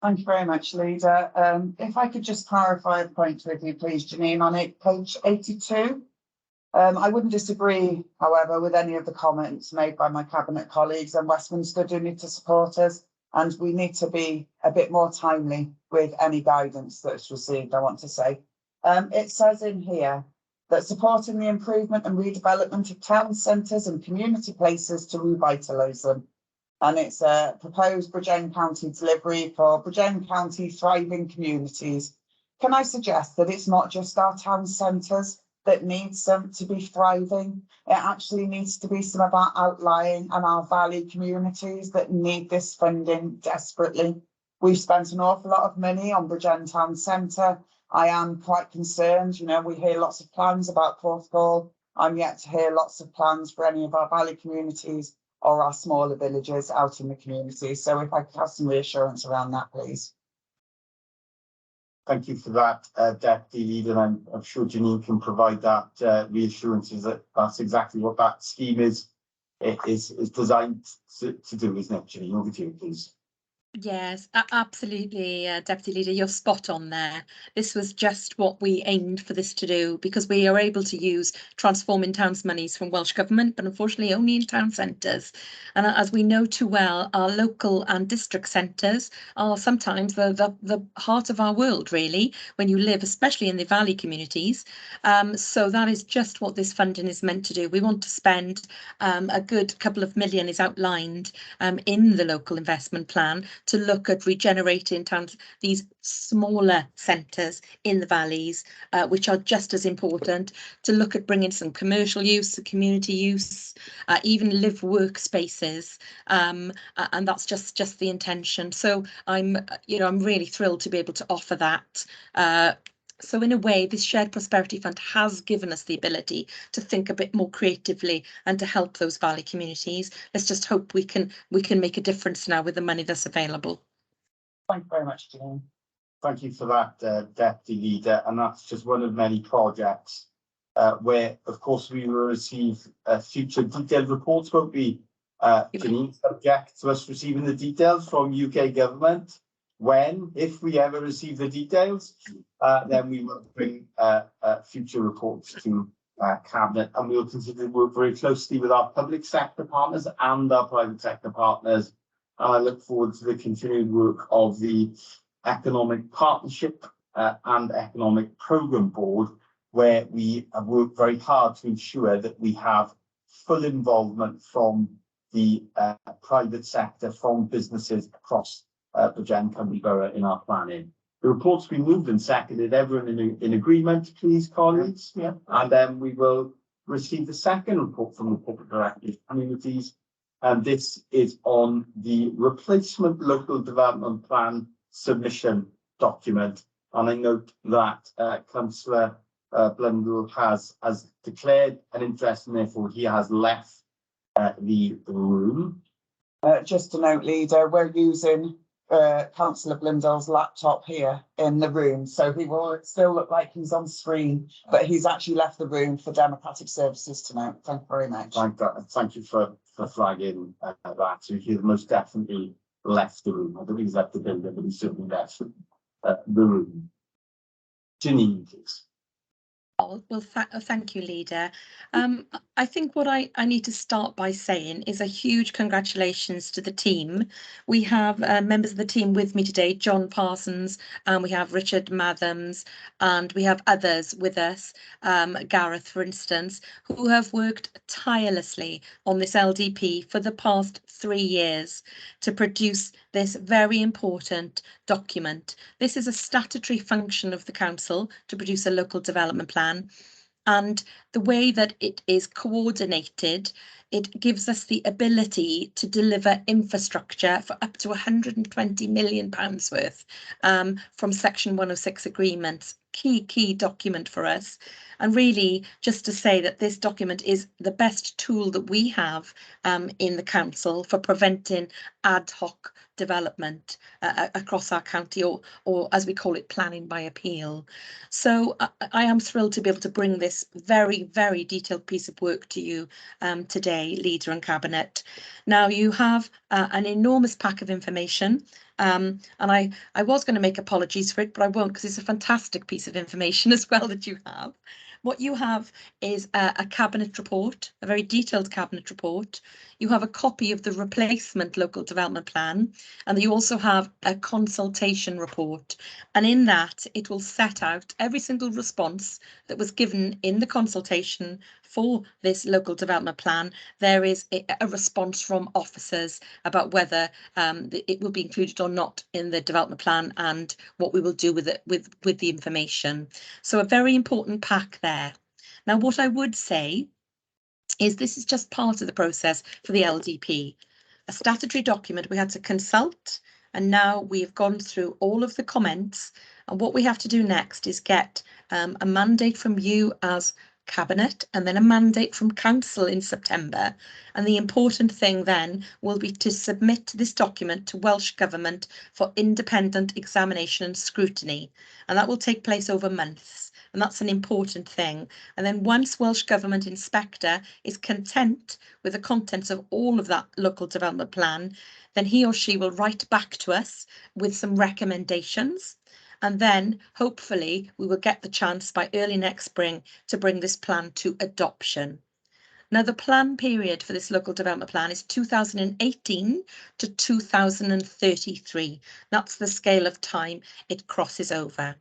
Thank you very much, Leader. If I could just clarify a point with you, please, Janine, on page 82. I wouldn't disagree, however, with any of the comments made by my Cabinet colleagues, and Westminster do need to support us, and we need to be a bit more timely with any guidance that's received, I want to say. It says in here that supporting the improvement and redevelopment of town centres and community places to revitalise them. And it's a proposed Bridgend County delivery for Bridgend County thriving communities. Can I suggest that it's not just our town centres that needs them to be thriving? It actually needs to be some of our outlying and our valley communities that need this funding desperately. We've spent an awful lot of money on Bridgend Town Centre. I am quite concerned, you know, we hear lots of plans about Porthcawl. I'm yet to hear lots of plans for any of our valley communities or our smaller villages out in the community. So if I could have some reassurance around that, please. Thank you for that, Deputy Leader, and I'm sure Janine can provide that reassurances that that's exactly what that scheme is designed to do, isn't it, Janine? Over to you, please. Yes, absolutely, Deputy Leader, you're spot on there. This was just what we aimed for this to do, because we are able to use Transforming Towns monies from Welsh Government, but unfortunately only in town centres. And as we know too well, our local and district centres are sometimes the heart of our world, really, when you live, especially in the valley communities. So that is just what this funding is meant to do. We want to spend a good couple of million is outlined in the local investment plan to look at regenerating towns, these smaller centres in the valleys, which are just as important, to look at bringing some commercial use, community use, even live work spaces, and that's just the intention. So I'm really thrilled to be able to offer that. So in a way, this Shared Prosperity Fund has given us the ability to think a bit more creatively and to help those valley communities. Let's just hope we can make a difference now with the money that's available. Thank you very much, Jane. Thank you for that, Deputy Leader, and that's just one of many projects where, of course, we will receive future detailed reports, won't we, Janine, subject to us receiving the details from UK government. When, if we ever receive the details, then we will bring future reports to Cabinet, and we will continue to work very closely with our public sector partners and our private sector partners. And I look forward to the continued work of the Economic Partnership and Economic Programme Board, where we have worked very hard to ensure that we have full involvement from the private sector, from businesses across Bridgend Cymru Borough in our planning. The report's been moved and seconded. Everyone in agreement, please, colleagues? Yeah. And then we will receive the second report from the Corporate Directorate of Communities. And this is on the replacement local development plan submission document. And I note that Councillor Blundell has declared an interest, and therefore he has left the room. Just to note, Leader, we're using Councillor Blundell's laptop here in the room, so he will still look like he's on screen, but he's actually left the room for democratic services tonight. Thank you very much. Thank you for flagging that. So he most definitely left the room. I don't think he's left the building, but he's certainly left the room. Janine, please. Well, thank you, Leader. I think what I need to start by saying is a huge congratulations to the team. We have members of the team with me today, John Parsons, and we have Richard Mathams, and we have others with us, Gareth, for instance, who have worked tirelessly on this LDP for the past 3 years to produce this very important document. This is a statutory function of the council to produce a local development plan, and the way that it is coordinated, it gives us the ability to deliver infrastructure for up to £120 million worth from Section 106 agreements. Key document for us. And really, just to say that this document is the best tool that we have in the council for preventing ad hoc development across our county, or as we call it, planning by appeal. So I am thrilled to be able to bring this very, very detailed piece of work to you today, Leader and Cabinet. Now, you have an enormous pack of information. And I was going to make apologies for it, but I won't, because it's a fantastic piece of information as well that you have. What you have is a cabinet report, a very detailed cabinet report. You have a copy of the replacement local development plan, and you also have a consultation report. And in that, it will set out every single response that was given in the consultation for this local development plan. There is a response from officers about whether it will be included or not in the development plan, and what we will do with it, with the information. So a very important pack there. Now, what I would say is this is just part of the process for the LDP. A statutory document we had to consult, and now we've gone through all of the comments, and what we have to do next is get a mandate from you as Cabinet, and then a mandate from Council in September. And the important thing then will be to submit this document to Welsh Government for independent examination and scrutiny, and that will take place over months. and that's an important thing. And then once Welsh Government Inspector is content with the contents of all of that local development plan, then he or she will write back to us with some recommendations. And then hopefully we will get the chance by early next spring to bring this plan to adoption. Now, the plan period for this local development plan is 2018 to 2033. That's the scale of time it crosses over.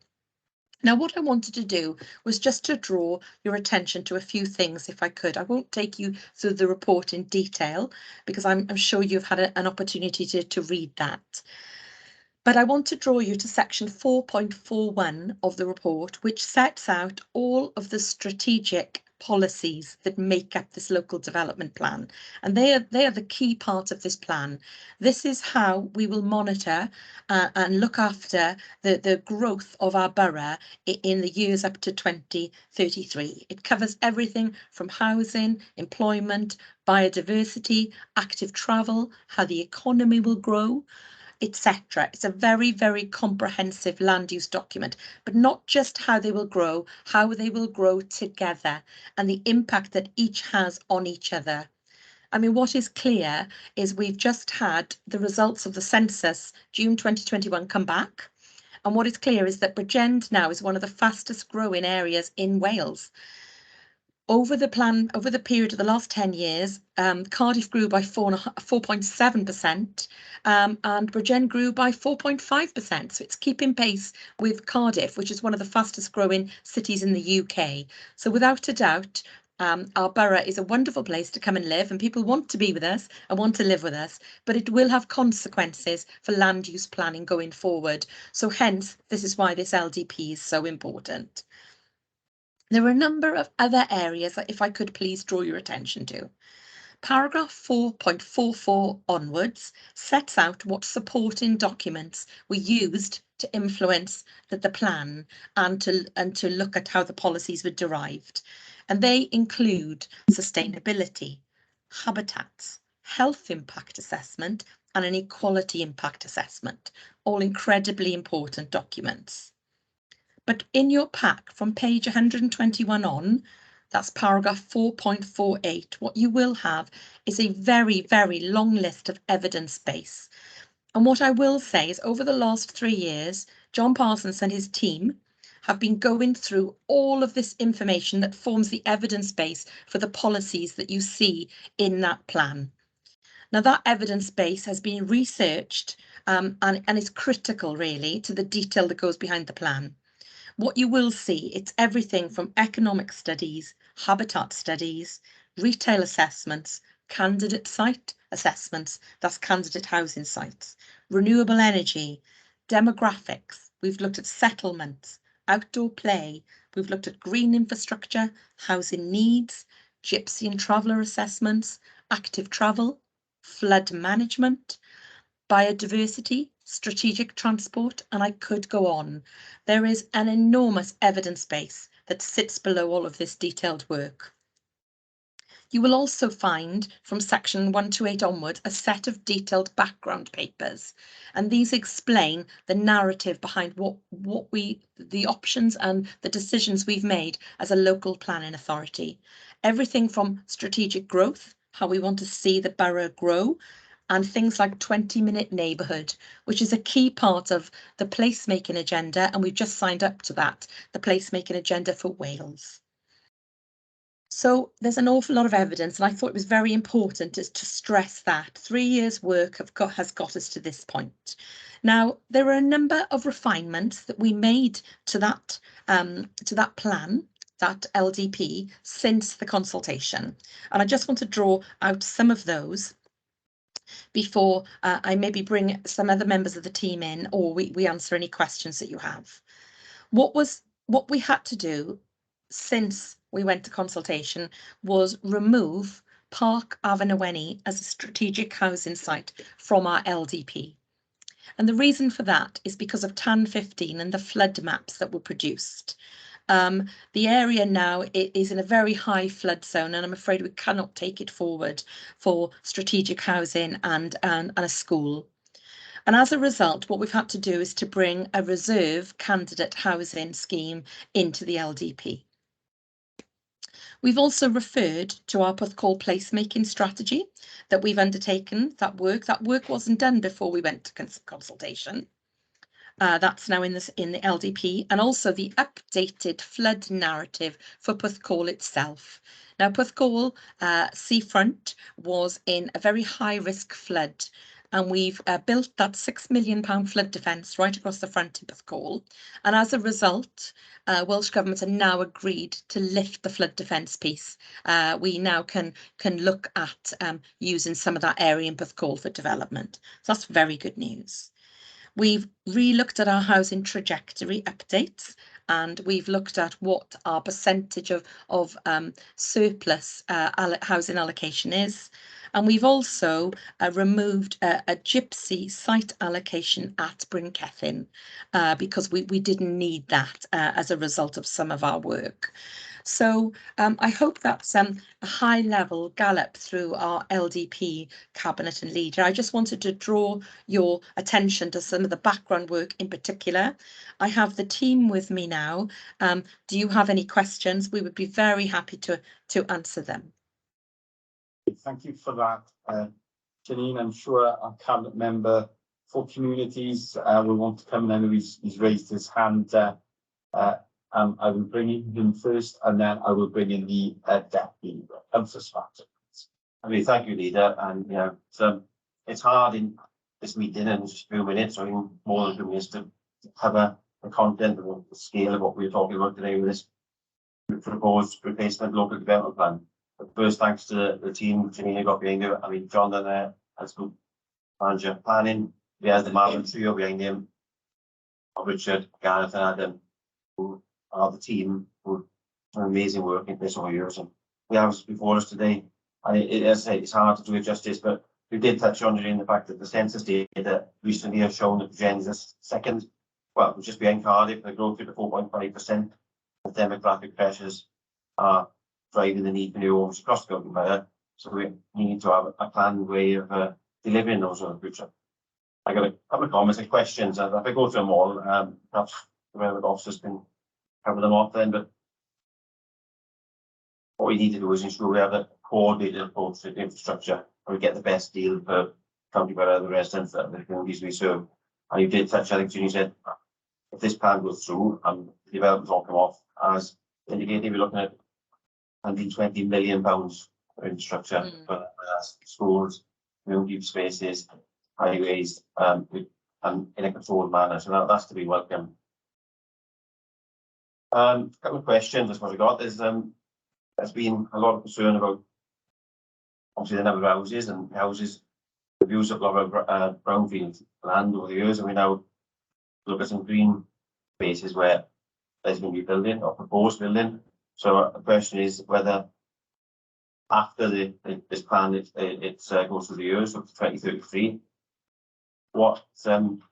Now, what I wanted to do was just to draw your attention to a few things, if I could. I won't take you through the report in detail because I'm sure you've had an opportunity to read that. But I want to draw you to section 4.41 of the report, which sets out all of the strategic policies that make up this local development plan. And they are the key part of this plan. This is how we will monitor and look after the growth of our borough in the years up to 2033. It covers everything from housing, employment, biodiversity, active travel, how the economy will grow, etc. It's a very, very comprehensive land use document, but not just how they will grow together and the impact that each has on each other. I mean, what is clear is we've just had the results of the census, June 2021, come back. And what is clear is that Bridgend now is one of the fastest growing areas in Wales. Over the period of the last 10 years, Cardiff grew by 4.7%, and Bridgend grew by 4.5%. So it's keeping pace with Cardiff, which is one of the fastest growing cities in the UK. So without a doubt, our borough is a wonderful place to come and live, and people want to be with us and want to live with us, but it will have consequences for land use planning going forward. So hence, this is why this LDP is so important. There are a number of other areas that if I could please draw your attention to. Paragraph 4.44 onwards sets out what supporting documents were used to influence the plan and to look at how the policies were derived. And they include sustainability, habitats, health impact assessment, and an equality impact assessment, all incredibly important documents. But in your pack from page 121 on, that's paragraph 4.48, what you will have is a very, very long list of evidence base. And what I will say is over the last 3 years, John Parsons and his team have been going through all of this information that forms the evidence base for the policies that you see in that plan. Now, that evidence base has been researched and is critical really to the detail that goes behind the plan. What you will see, it's everything from economic studies, habitat studies, retail assessments, candidate site assessments, that's candidate housing sites, renewable energy, demographics, we've looked at settlements, outdoor play, we've looked at green infrastructure, housing needs, gypsy and traveller assessments, active travel, flood management, biodiversity, strategic transport, and I could go on. There is an enormous evidence base that sits below all of this detailed work. You will also find from section 128 onward a set of detailed background papers, and these explain the narrative behind the options and the decisions we've made as a local planning authority. Everything from strategic growth, how we want to see the borough grow, and things like 20-minute neighbourhood, which is a key part of the placemaking agenda, and we've just signed up to that, the placemaking agenda for Wales. So there's an awful lot of evidence, and I thought it was very important to stress that 3 years' work has got us to this point. Now, there are a number of refinements that we made to that plan, that LDP, since the consultation, and I just want to draw out some of those before I maybe bring some other members of the team in, or we answer any questions that you have. What we had to do since we went to consultation was remove Park Avenue as a strategic housing site from our LDP. And the reason for that is because of TAN 15 and the flood maps that were produced. The area now is in a very high flood zone, and I'm afraid we cannot take it forward for strategic housing and a school. And as a result, what we've had to do is to bring a reserve candidate housing scheme into the LDP. We've also referred to our Porthcawl placemaking strategy that we've undertaken. That work wasn't done before we went to consultation. That's now in the LDP, and also the updated flood narrative for Porthcawl itself. Now, Porthcawl seafront was in a very high risk flood, and we've built that £6 million flood defence right across the front in Porthcawl. And as a result, Welsh Government have now agreed to lift the flood defence piece. We now can look at using some of that area in Porthcawl for development. So that's very good news. We've re-looked at our housing trajectory updates, and we've looked at what our percentage of surplus housing allocation is. And we've also removed a gypsy site allocation at Bryn Cethin because we didn't need that as a result of some of our work. So I hope that's a high level gallop through our LDP cabinet and leader. I just wanted to draw your attention to some of the background work in particular. I have the team with me now. Do you have any questions? We would be very happy to answer them. Thank you for that, Janine. I'm sure our cabinet member for communities will want to come in. I know he's raised his hand. I will bring him first, and then I will bring in the deputy. I mean, thank you, Leader. And you know, it's hard in this meeting in just a few minutes, or even more than 2 minutes, to cover the content and the scale of what we're talking about today with this proposed replacement local development plan. But first, thanks to the team Janine got behind it. I mean, John there as group manager planning. We have the Marvin trio behind him, Richard, Gareth, and Adam, who are the team who do amazing work in this over years. And we have before us today, and as I say, it's hard to do it justice, but we did touch on it in the fact that the census data recently have shown that Gens is second, well, just behind Cardiff, the growth rate of 4.5%. The demographic pressures are driving the need for new homes across the country. So we need to have a planned way of delivering those in the future. I got a couple of comments and questions. If I go through them all, perhaps the relevant officers can cover them off then. But what we need to do is ensure we have a coordinated approach to infrastructure, and we get the best deal for county borough the residents that the communities we serve. And you did touch, I think Junie said, if this plan goes through and the developments all come off as indicated, we're looking at £120 million for infrastructure for schools, community spaces, highways, and in a controlled manner. So that's to be welcome. A couple of questions, I suppose I got. There's been a lot of concern about obviously the number of houses and houses, the views of a lot of brownfield land over the years, and we now look at some green spaces where there's going to be building or proposed building. So the question is whether after this plan it goes through the years up to 2033, what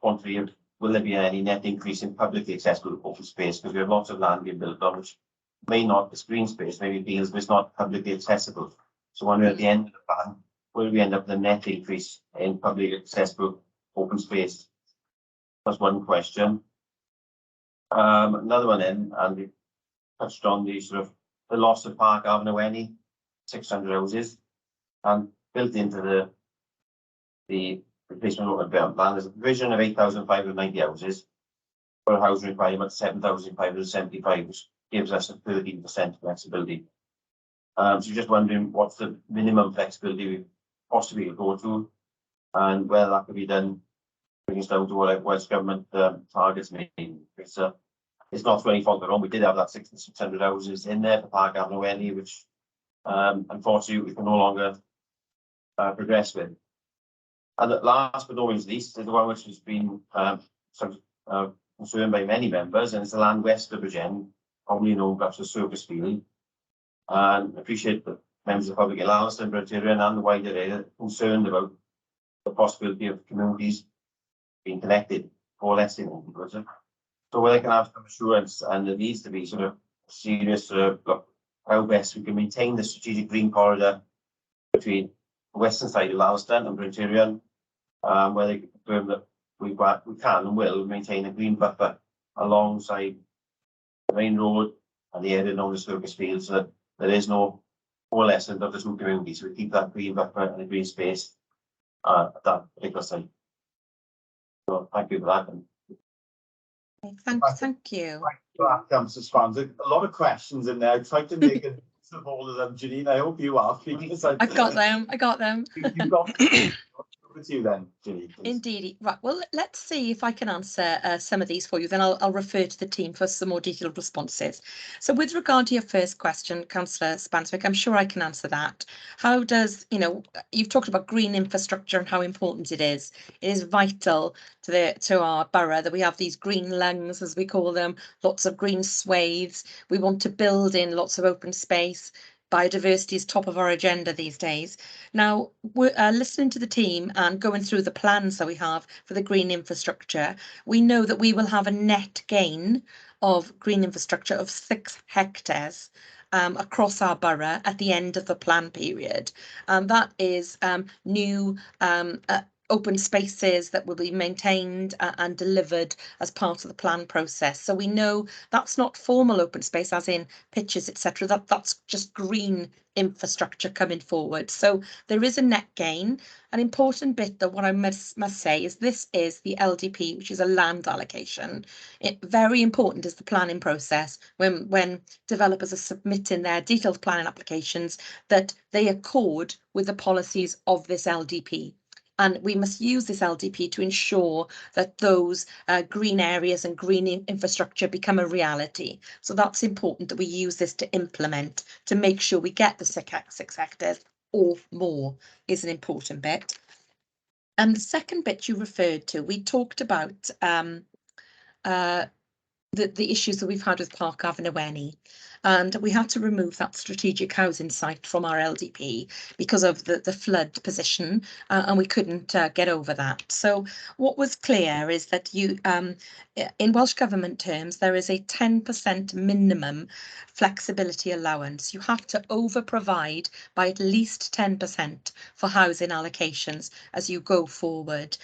quantity of, will there be any net increase in publicly accessible open space? Because we have lots of land being built on which may not, it's green space, maybe feels, but it's not publicly accessible. So when we're at the end of the plan, will we end up with a net increase in publicly accessible open space? That's one question. Another one then, and we touched on the sort of the loss of Park Avenue any 600 houses, and built into the replacement local development plan. There's a provision of 8,590 houses for a housing requirement of 7,575, which gives us a 13% flexibility. So just wondering what's the minimum flexibility we possibly could go to, and whether that could be done, bring us down to what Welsh Government targets may be. It's not for any fault of our own. We did have that 600 houses in there for Park Avenue any, which unfortunately we can no longer progress with. And at last but not least, is the one which has been concerned by many members, and it's the land west of Bridgend, commonly known perhaps as Circus Field. And I appreciate that members of the public in Allocation, Bryn and the wider area are concerned about the possibility of communities being connected or less in. So whether they can have some assurance, and there needs to be sort of serious look how best we can maintain the strategic green corridor between the western side of Allocation and Bryn, where they confirm that we can and will maintain a green buffer alongside the main road and the area known as Circus Fields, so that there is no coalescence of the two communities. We keep that green buffer and the green space at that particular site. So thank you for that. Thank you. Councillor Spans, a lot of questions in there. I tried to make a list of all of them. Janine, I hope you are. Because I got them. You've got with you then, Janine. Please. Indeed. Right. Well, let's see if I can answer some of these for you. Then I'll refer to the team for some more detailed responses. So with regard to your first question, Councillor Spanswick, I'm sure I can answer that. How does, you've talked about green infrastructure and how important it is. It is vital to our borough that we have these green lungs, as we call them, lots of green swathes. We want to build in lots of open space. Biodiversity is top of our agenda these days. Now, we're listening to the team and going through the plans that we have for the green infrastructure. We know that we will have a net gain of green infrastructure of 6 hectares across our borough at the end of the plan period. That is new open spaces that will be maintained and delivered as part of the plan process. So we know that's not formal open space, as in pitches, etc. That's just green infrastructure coming forward. So there is a net gain. An important bit that what I must say is this is the LDP, which is a land allocation. Very important is the planning process when developers are submitting their detailed planning applications, that they accord with the policies of this LDP. And we must use this LDP to ensure that those green areas and green infrastructure become a reality. So that's important that we use this to implement, to make sure we get the 6 hectares or more is an important bit. And the second bit you referred to, we talked about the issues that we've had with Park Avenue, and we had to remove that strategic housing site from our LDP because of the flood position, and we couldn't get over that. So what was clear is that in Welsh Government terms, there is a 10% minimum flexibility allowance. You have to over provide by at least 10% for housing allocations as you go forward.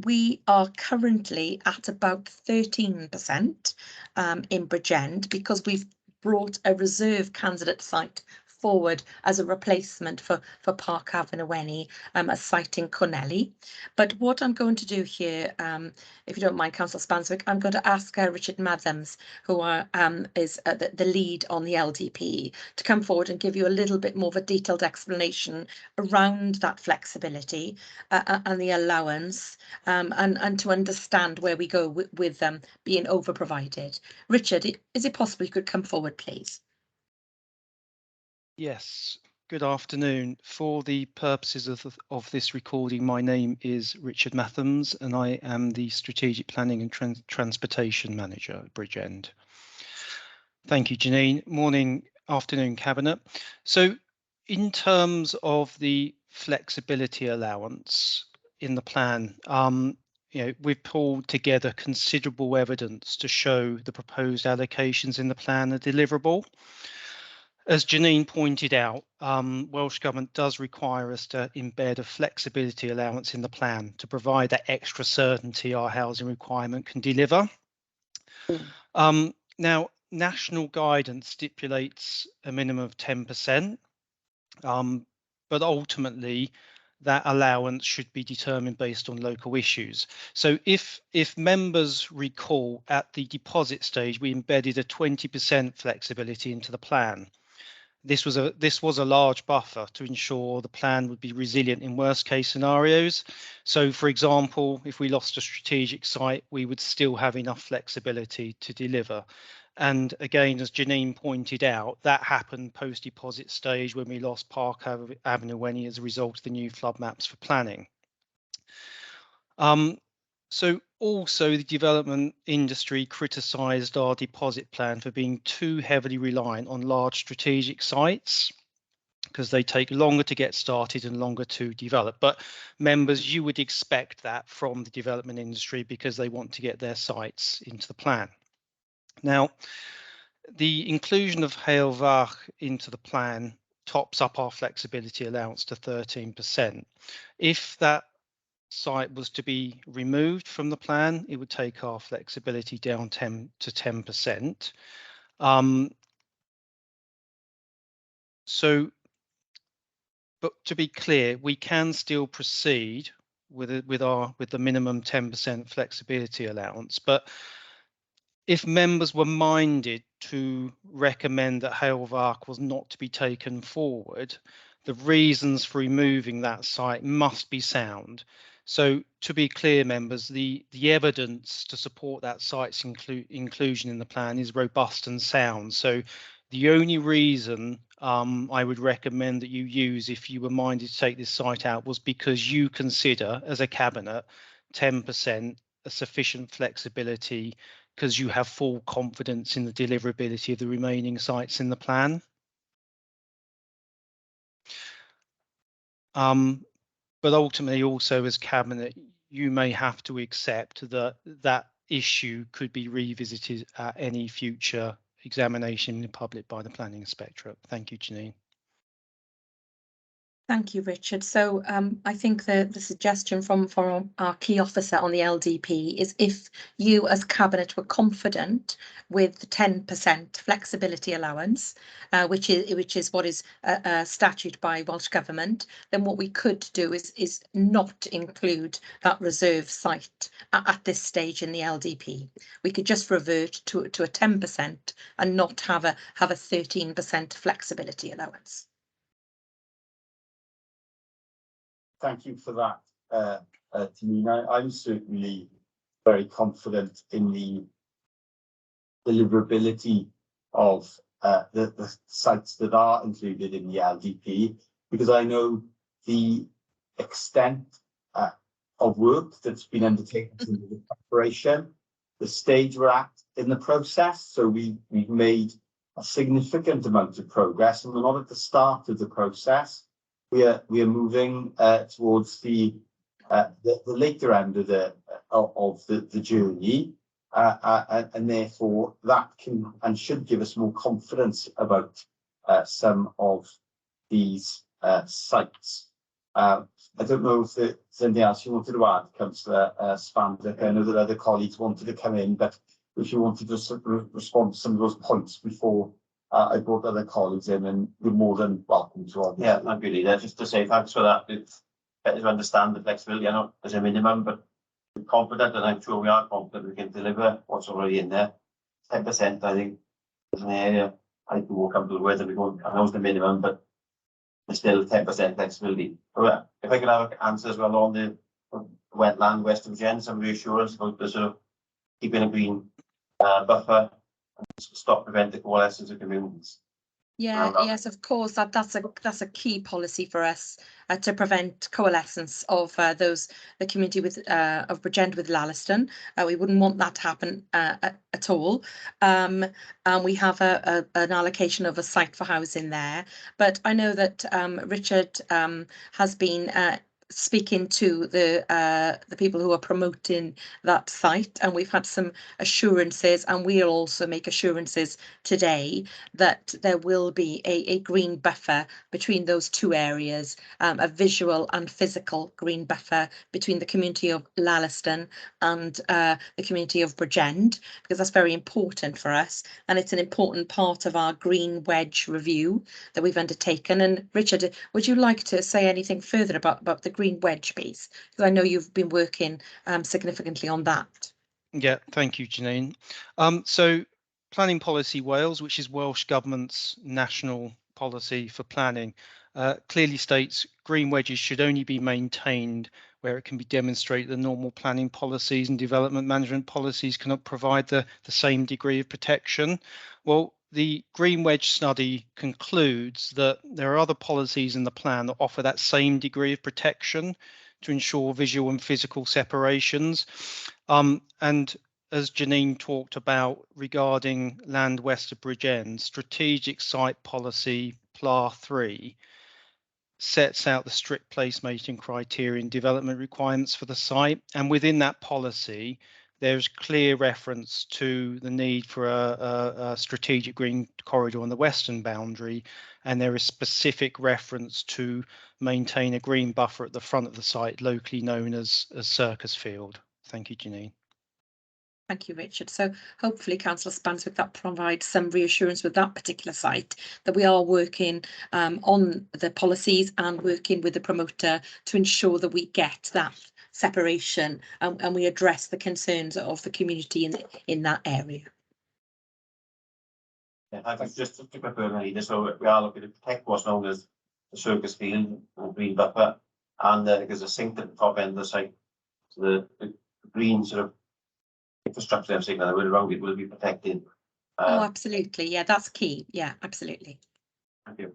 We are currently at about 13% in Bridgend because we've brought a reserve candidate site forward as a replacement for Park Avenue, a site in Cornelly. But what I'm going to do here, if you don't mind, Councillor Spanswick, I'm going to ask Richard Mathams, who is the lead on the LDP, to come forward and give you a little bit more of a detailed explanation around that flexibility and the allowance, and to understand where we go with being over provided. Richard, is it possible you could come forward, please? Yes, good afternoon. For the purposes of this recording, my name is Richard Mathams and I am the Strategic Planning and Transportation Manager at Bridgend. Thank you, Janine. Afternoon, Cabinet. So in terms of the flexibility allowance in the plan, we've pulled together considerable evidence to show the proposed allocations in the plan are deliverable. As Janine pointed out, Welsh Government does require us to embed a flexibility allowance in the plan to provide that extra certainty our housing requirement can deliver. Now, national guidance stipulates a minimum of 10%, but ultimately that allowance should be determined based on local issues. So if members recall, at the deposit stage, we embedded a 20% flexibility into the plan. This was a large buffer to ensure the plan would be resilient in worst case scenarios. So, for example, if we lost a strategic site, we would still have enough flexibility to deliver. And again, as Janine pointed out, that happened post-deposit stage when we lost Park Avenue as a result of the new flood maps for planning. So also the development industry criticised our deposit plan for being too heavily reliant on large strategic sites because they take longer to get started and longer to develop. But members, you would expect that from the development industry because they want to get their sites into the plan. Now, the inclusion of Hale Fach into the plan tops up our flexibility allowance to 13%. If that site was to be removed from the plan, it would take our flexibility down 10%. So, but to be clear, we can still proceed with the minimum 10% flexibility allowance. But if members were minded to recommend that Hale Ark was not to be taken forward, the reasons for removing that site must be sound. So to be clear, members, the evidence to support that site's inclusion in the plan is robust and sound. So the only reason I would recommend that you use if you were minded to take this site out was because you consider, as a cabinet, 10% a sufficient flexibility because you have full confidence in the deliverability of the remaining sites in the plan. But ultimately, also as cabinet, you may have to accept that that issue could be revisited at any future examination in public by the planning inspectorate. Thank you, Janine. Thank you, Richard. So I think the suggestion from our key officer on the LDP is if you as Cabinet were confident with the 10% flexibility allowance, which is what is statute by Welsh Government, then what we could do is not include that reserve site at this stage in the LDP. We could just revert to a 10% and not have a 13% flexibility allowance. Thank you for that, Tamina. I'm certainly very confident in the deliverability of the sites that are included in the LDP, because I know the extent of work that's been undertaken in the preparation, the stage we're at in the process. So we've made a significant amount of progress, and we're not at the start of the process. We are moving towards the later end of the journey, and therefore that can and should give us more confidence about some of these sites. I don't know if there's anything else you wanted to add, Councillor Spandic. I know that other colleagues wanted to come in, but if you wanted to respond to some of those points before I brought other colleagues in, and you're more than welcome to all. Yeah, thank you, Leader. Just to say thanks for that. It's better to understand the flexibility. I know there's a minimum, but we're confident, and I'm sure we are confident we can deliver what's already in there. 10%, I think, is an area I think we'll come to the words that we go. I know it's the minimum, but there's still 10% flexibility. If I could have an answer as well on the wetland west of Gen, some reassurance about the sort of keeping a green buffer. Stop preventing coalescence of communities. Yeah, yes, of course. That's a key policy for us to prevent coalescence of the community of Bridgend with Llalliston. We wouldn't want that to happen at all. And we have an allocation of a site for housing there. But I know that Richard has been speaking to the people who are promoting that site, and we've had some assurances, and we'll also make assurances today that there will be a green buffer between those two areas, a visual and physical green buffer between the community of Llalliston and the community of Bridgend, because that's very important for us, and it's an important part of our green wedge review that we've undertaken. And Richard, would you like to say anything further about the green wedge piece, because I know you've been working significantly on that? Yeah, thank you, Janine. So Planning Policy Wales, which is Welsh Government's national policy for planning, clearly states green wedges should only be maintained where it can be demonstrated the normal planning policies and development management policies cannot provide the same degree of protection. Well, the green wedge study concludes that there are other policies in the plan that offer that same degree of protection to ensure visual and physical separations. And as Janine talked about regarding land west of Bridgend, strategic site policy PLA 3 sets out the strict placemaking criteria and development requirements for the site. And within that policy, there's clear reference to the need for a strategic green corridor on the western boundary, and there is specific reference to maintain a green buffer at the front of the site, locally known as Circus Field. Thank you, Janine. Thank you, Richard. So hopefully Councillor Spanswick, that provides some reassurance with that particular site that we are working on the policies and working with the promoter to ensure that we get that separation and we address the concerns of the community in that area. Yeah, I think just to confirm, Leader, so we are looking to protect what's known as the Circus Field or green buffer, and there's a sink at the top end of the site. So the green sort of infrastructure I'm saying that around it will be protected. Oh, absolutely. Yeah, that's key. Yeah, absolutely. Thank you.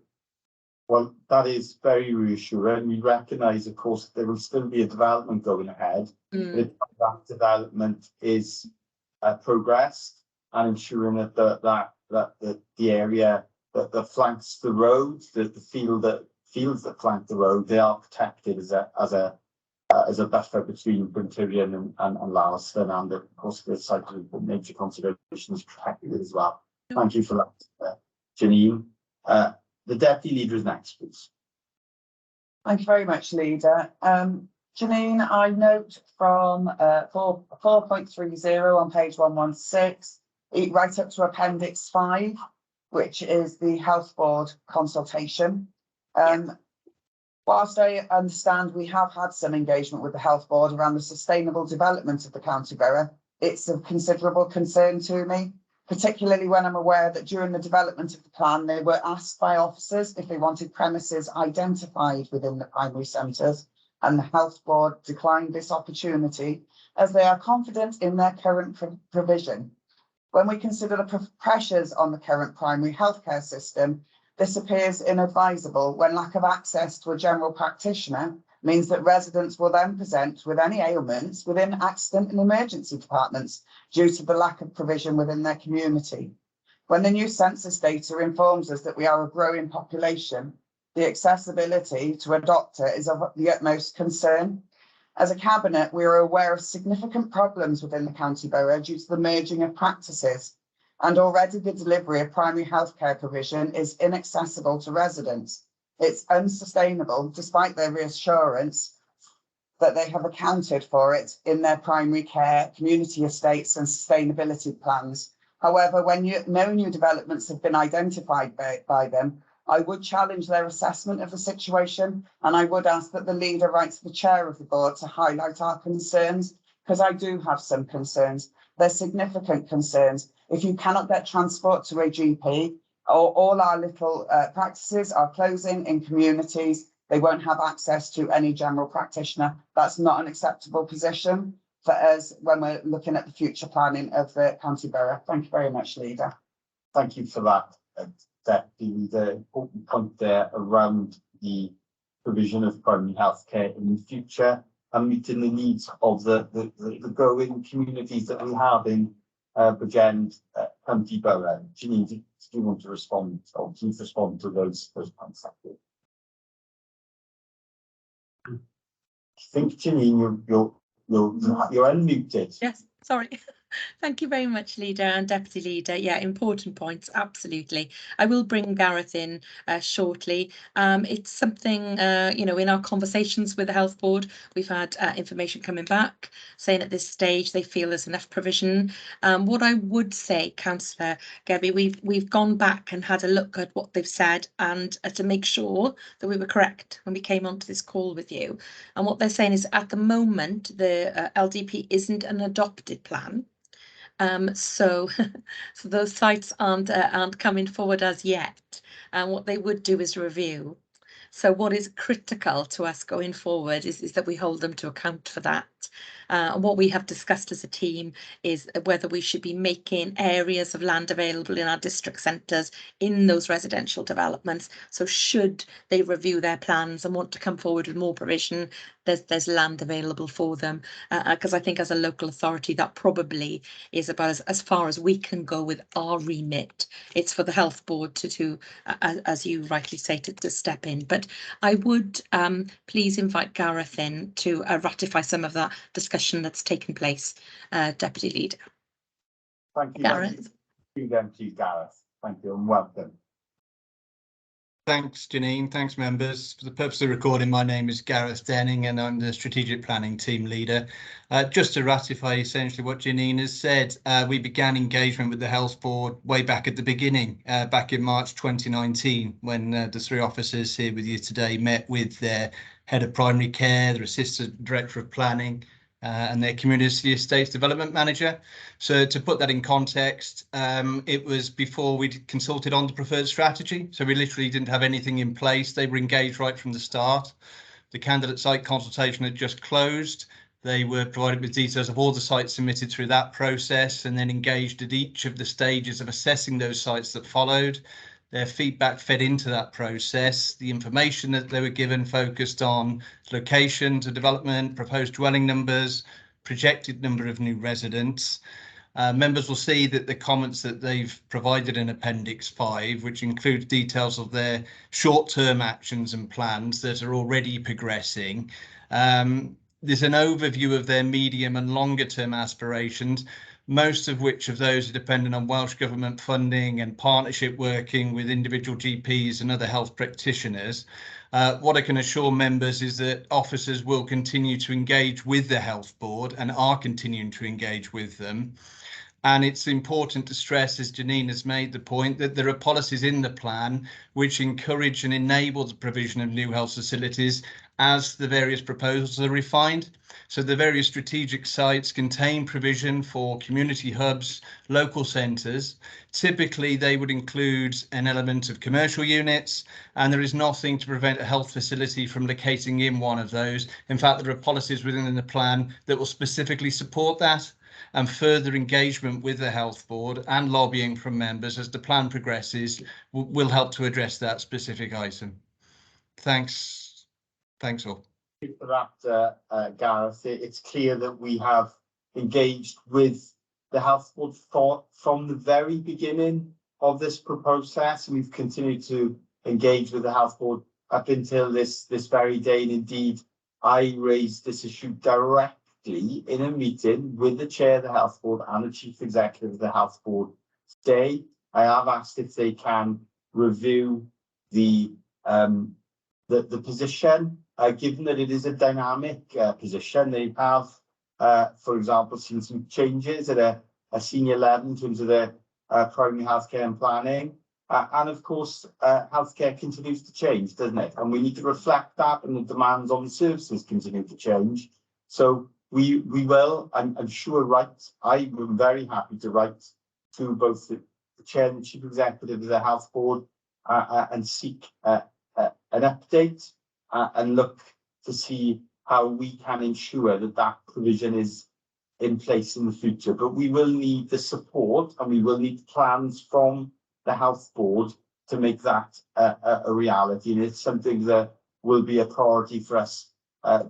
Well, that is very reassuring. We recognise, of course, there will still be a development going ahead. But if that development is progressed and ensuring that the area that flanks the road, the fields that flank the road, they are protected as a buffer between Bryntyrion and Larleston, and of course the site of nature conservation is protected as well. Thank you for that, Janine. The Deputy Leader is next, please. Thank you very much, Leader. Janine, I note from 4.30 on page 116, right up to Appendix 5, which is the Health Board consultation. Whilst I understand we have had some engagement with the Health Board around the sustainable development of the county borough, it's of considerable concern to me, particularly when I'm aware that during the development of the plan, they were asked by officers if they wanted premises identified within the primary centres, and the Health Board declined this opportunity as they are confident in their current provision. When we consider the pressures on the current primary healthcare system, this appears inadvisable when lack of access to a general practitioner means that residents will then present with any ailments within accident and emergency departments due to the lack of provision within their community. When the new census data informs us that we are a growing population, the accessibility to a doctor is of the utmost concern. As a cabinet, we are aware of significant problems within the county borough due to the merging of practices, and already the delivery of primary healthcare provision is inaccessible to residents. It's unsustainable, despite their reassurance that they have accounted for it in their primary care, community estates and sustainability plans. However, when no new developments have been identified by them, I would challenge their assessment of the situation, and I would ask that the Leader write to the Chair of the Board to highlight our concerns, because I do have some concerns. They're significant concerns. If you cannot get transport to a GP, all our little practices are closing in communities, they won't have access to any general practitioner. That's not an acceptable position for us when we're looking at the future planning of the county borough. Thank you very much, Leader. Thank you for that, Deputy. The important point there around the provision of primary healthcare in the future and meeting the needs of the growing communities that we have in Bridgend County Borough. Janine, do you want to respond, or please respond to those points? I think, Janine, you're unmuted. Yes, sorry. Thank you very much, Leader and Deputy Leader. Yeah, important points, absolutely. I will bring Gareth in shortly. It's something, in our conversations with the Health Board, we've had information coming back saying at this stage they feel there's enough provision. What I would say, Councillor Gabby, we've gone back and had a look at what they've said and to make sure that we were correct when we came onto this call with you. And what they're saying is at the moment, the LDP isn't an adopted plan. So those sites aren't coming forward as yet, and what they would do is review. So what is critical to us going forward is that we hold them to account for that. And what we have discussed as a team is whether we should be making areas of land available in our district centres in those residential developments. So should they review their plans and want to come forward with more provision, there's land available for them. Because I think as a local authority, that probably is about as far as we can go with our remit. It's for the Health Board to as you rightly say, to step in. But I would please invite Gareth in to ratify some of that that discussion that's taken place. Deputy Leader. Thank you. Gareth. You then, please, Gareth. Thank you and welcome. Thanks, Janine. Thanks, members. For the purpose of recording, my name is Gareth Denning and I'm the Strategic Planning Team Leader. Just to ratify essentially what Janine has said, we began engagement with the Health Board way back at the beginning, back in March 2019, when the three officers here with you today met with their Head of Primary Care, their Assistant Director of Planning, and their Community Estates Development Manager. So to put that in context, it was before we'd consulted on the preferred strategy. So we literally didn't have anything in place. They were engaged right from the start. The candidate site consultation had just closed. They were provided with details of all the sites submitted through that process and then engaged at each of the stages of assessing those sites that followed. Their feedback fed into that process. The information that they were given focused on location to development, proposed dwelling numbers, projected number of new residents. Members will see that the comments that they've provided in Appendix 5, which includes details of their short-term actions and plans that are already progressing. There's an overview of their medium and longer term aspirations, most of which of those are dependent on Welsh Government funding and partnership working with individual GPs and other health practitioners. What I can assure members is that officers will continue to engage with the Health Board and are continuing to engage with them. And it's important to stress, as Janine has made the point, that there are policies in the plan which encourage and enable the provision of new health facilities as the various proposals are refined. So the various strategic sites contain provision for community hubs, local centres. Typically, they would include an element of commercial units, and there is nothing to prevent a health facility from locating in one of those. In fact, there are policies within the plan that will specifically support that, and further engagement with the Health Board and lobbying from members as the plan progresses will help to address that specific item. Thanks. Thanks all. Thank you for that, Gareth. It's clear that we have engaged with the Health Board from the very beginning of this process, and we've continued to engage with the Health Board up until this very day. And indeed, I raised this issue directly in a meeting with the Chair of the Health Board and the Chief Executive of the Health Board today. I have asked if they can review the position, given that it is a dynamic position. They have, for example, seen some changes at a senior level in terms of their primary healthcare and planning. And of course, healthcare continues to change, doesn't it? And we need to reflect that, and the demands on the services continue to change. So we will, I'm sure, write. I am very happy to write to both the Chair and the Chief Executive of the Health Board and seek an update and look to see how we can ensure that that provision is in place in the future. But we will need the support and we will need plans from the Health Board to make that a reality. And it's something that will be a priority for us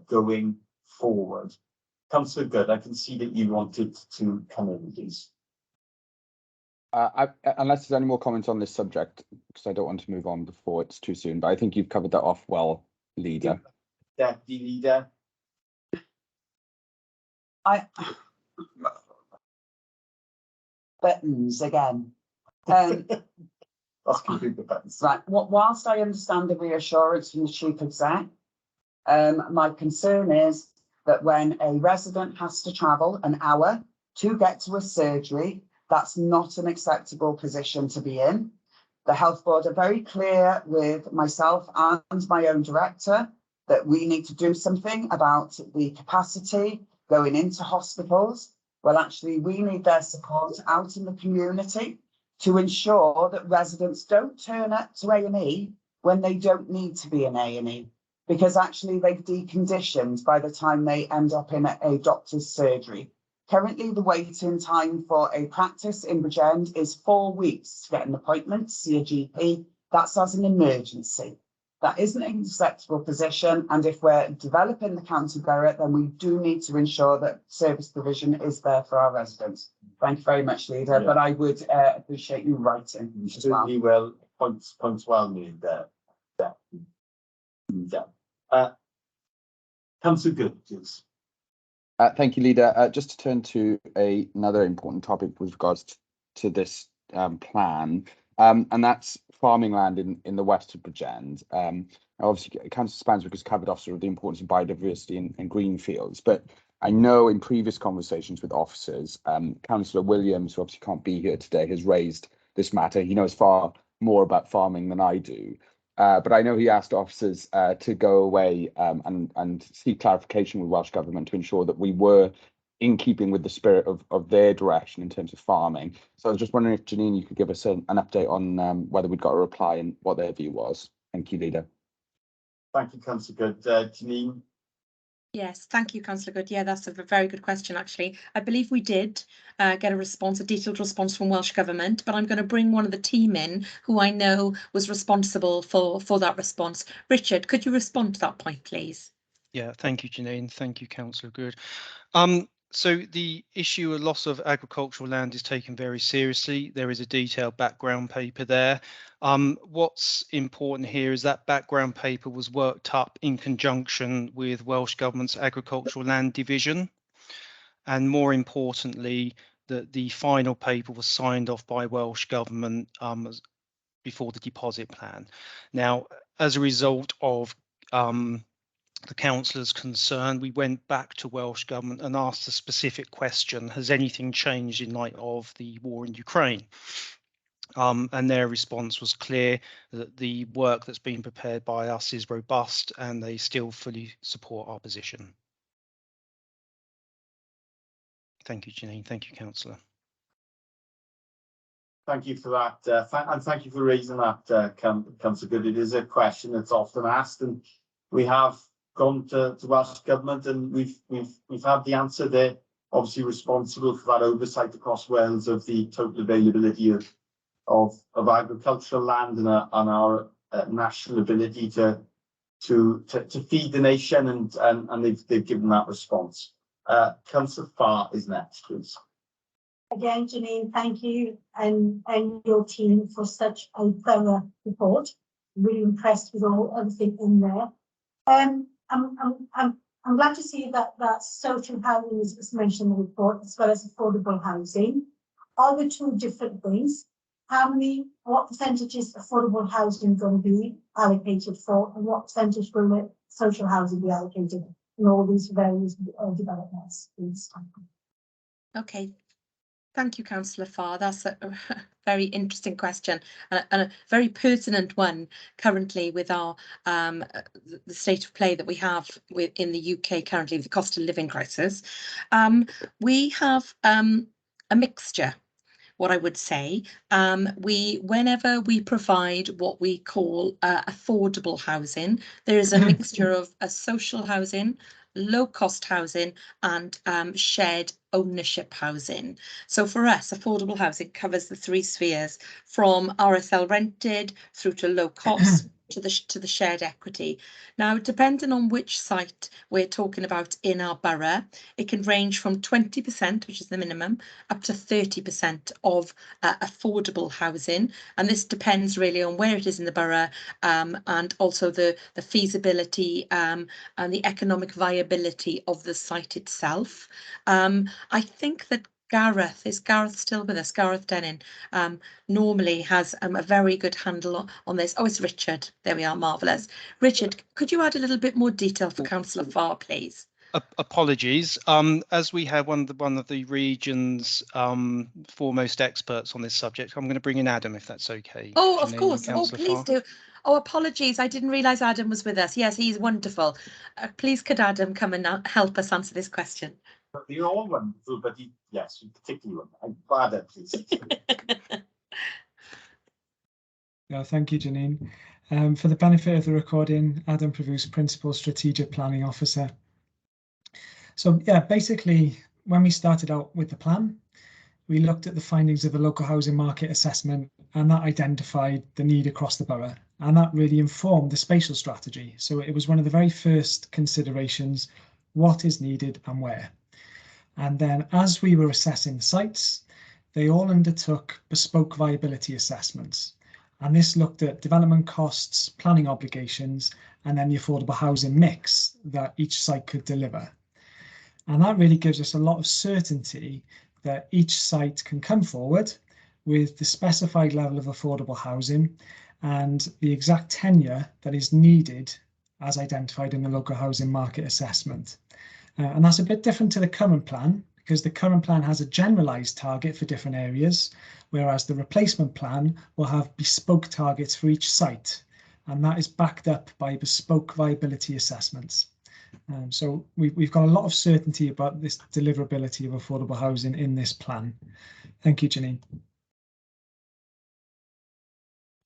going forward. Councillor Good, I can see that you wanted to come in, please. Unless there's any more comments on this subject, because I don't want to move on before it's too soon, but I think you've covered that off well, Leader. Deputy Leader. Buttons again. Let's keep the buttons. Right. Whilst I understand the reassurance from the Chief Exec, my concern is that when a resident has to travel an hour to get to a surgery, that's not an acceptable position to be in. The Health Board are very clear with myself and my own director that we need to do something about the capacity going into hospitals. Well, actually, we need their support out in the community to ensure that residents don't turn up to A&E when they don't need to be in A&E, because actually they've deconditioned by the time they end up in a doctor's surgery. Currently, the waiting time for a practice in Bridgend is 4 weeks to get an appointment to see a GP. That's as an emergency. That isn't an acceptable position. And if we're developing the county borough, then we do need to ensure that service provision is there for our residents. Thank you very much, Leader. Yeah. But I would appreciate you writing. You certainly will. Points well made there. Councillor Good, please. Thank you, Leader. Just to turn to another important topic with regards to this plan, and that's farming land in the West of Bridgend. Obviously, Councillor Spanswick has covered off sort of the importance of biodiversity and green fields, but I know in previous conversations with officers, Councillor Williams, who obviously can't be here today, has raised this matter. He knows far more about farming than I do. But I know he asked officers to go away and seek clarification with Welsh Government to ensure that we were in keeping with the spirit of their direction in terms of farming. So I was just wondering if, Janine, you could give us an update on whether we'd got a reply and what their view was. Thank you, Leader. Thank you, Councillor Good. Janine? Yes, thank you, Councillor Good. Yeah, that's a very good question, actually. I believe we did get a response, a detailed response from Welsh Government, but I'm going to bring one of the team in who I know was responsible for that response. Richard, could you respond to that point, please? Yeah, thank you, Janine. Thank you, Councillor Good. So the issue of loss of agricultural land is taken very seriously. There is a detailed background paper there. What's important here is that background paper was worked up in conjunction with Welsh Government's Agricultural Land Division. And more importantly, that the final paper was signed off by Welsh Government before the deposit plan. Now, as a result of the councillors concerned, we went back to Welsh Government and asked a specific question: has anything changed in light of the war in Ukraine? And their response was clear, that the work that's been prepared by us is robust and they still fully support our position. Thank you, Janine. Thank you, Councillor. Thank you for that, and thank you for raising that, Councillor Good. It is a question that's often asked, and we have gone to Welsh Government, and we've had the answer. They're obviously responsible for that oversight across Wales of the total availability of agricultural land and our national ability to feed the nation, and they've given that response. Councillor Farr is next, please. Again, Janine, thank you and your team for such a thorough report. Really impressed with everything in there. I'm glad to see that social housing is mentioned in the report, as well as affordable housing. Are the two different things? What percentage is affordable housing going to be allocated for, and what percentage will the social housing be allocated in all these various developments, please? Okay. Thank you, Councillor Farr. That's a very interesting question and a very pertinent one currently with our the state of play that we have in the UK currently with the cost of living crisis. We have a mixture. What I would say, whenever we provide what we call affordable housing, there is a mixture of social housing, low cost housing and shared ownership housing. So for us, affordable housing covers the three spheres, from RSL rented through to low cost to the shared equity. Now, depending on which site we're talking about in our borough, it can range from 20%, which is the minimum, up to 30% of affordable housing. And this depends really on where it is in the borough and also the feasibility and the economic viability of the site itself. I think that is Gareth still with us? Gareth Denning normally has a very good handle on this. Oh, it's Richard. There we are. Marvellous. Richard, could you add a little bit more detail for Councillor Farr, please? Apologies. As we have one of the region's foremost experts on this subject, I'm going to bring in Adam, if that's okay. Oh, Janine, of course. Oh, please Farr. do. Oh, apologies. I didn't realise Adam was with us. Yes, he's wonderful. Please, could Adam come and help us answer this question? You're all wonderful, but yes, particularly one. I'm glad, please. Yeah, thank you, Janine. For the benefit of the recording, Adam Provus, Principal Strategic Planning Officer. So yeah, basically, when we started out with the plan, we looked at the findings of the local housing market assessment, and that identified the need across the borough, and that really informed the spatial strategy. So it was one of the very first considerations, what is needed and where. And then as we were assessing the sites, they all undertook bespoke viability assessments. And this looked at development costs, planning obligations, and then the affordable housing mix that each site could deliver. And that really gives us a lot of certainty that each site can come forward with the specified level of affordable housing and the exact tenure that is needed as identified in the local housing market assessment. And that's a bit different to the current plan, because the current plan has a generalised target for different areas, whereas the replacement plan will have bespoke targets for each site, and that is backed up by bespoke viability assessments. So we've got a lot of certainty about this deliverability of affordable housing in this plan. Thank you, Janine.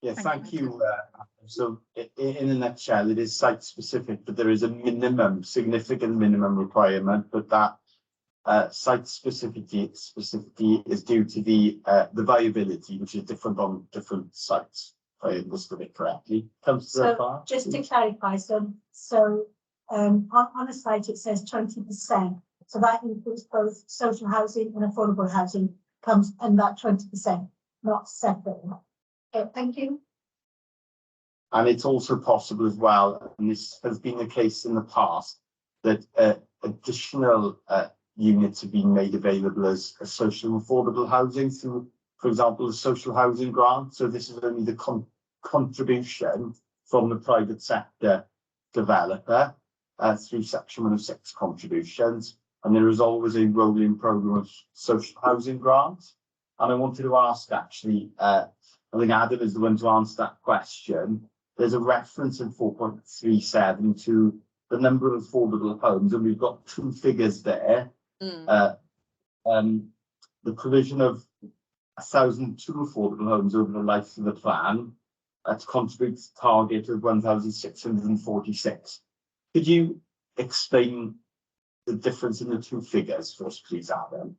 Yeah, thank you. So in a nutshell, it is site specific, but there is a minimum, significant minimum requirement, but that site specificity is due to the viability, which is different on different sites, if I understood it correctly. So just to clarify, on a site it says 20%, so that includes both social housing and affordable housing comes in that 20%, not separate. Okay, thank you. And it's also possible as well, and this has been the case in the past, that additional units have been made available as social affordable housing through, for example, the social housing grant. So this is only the contribution from the private sector developer through Section 106 contributions. And there is always a rolling programme of social housing grants. And I wanted to ask, actually, I think Adam is the one to answer that question. There's a reference in 4.37 to the number of affordable homes, and we've got two figures there. The provision of 1,002 affordable homes over the life of the plan to contribute to the target of 1,646. Could you explain the difference in the two figures for us, please, Adam?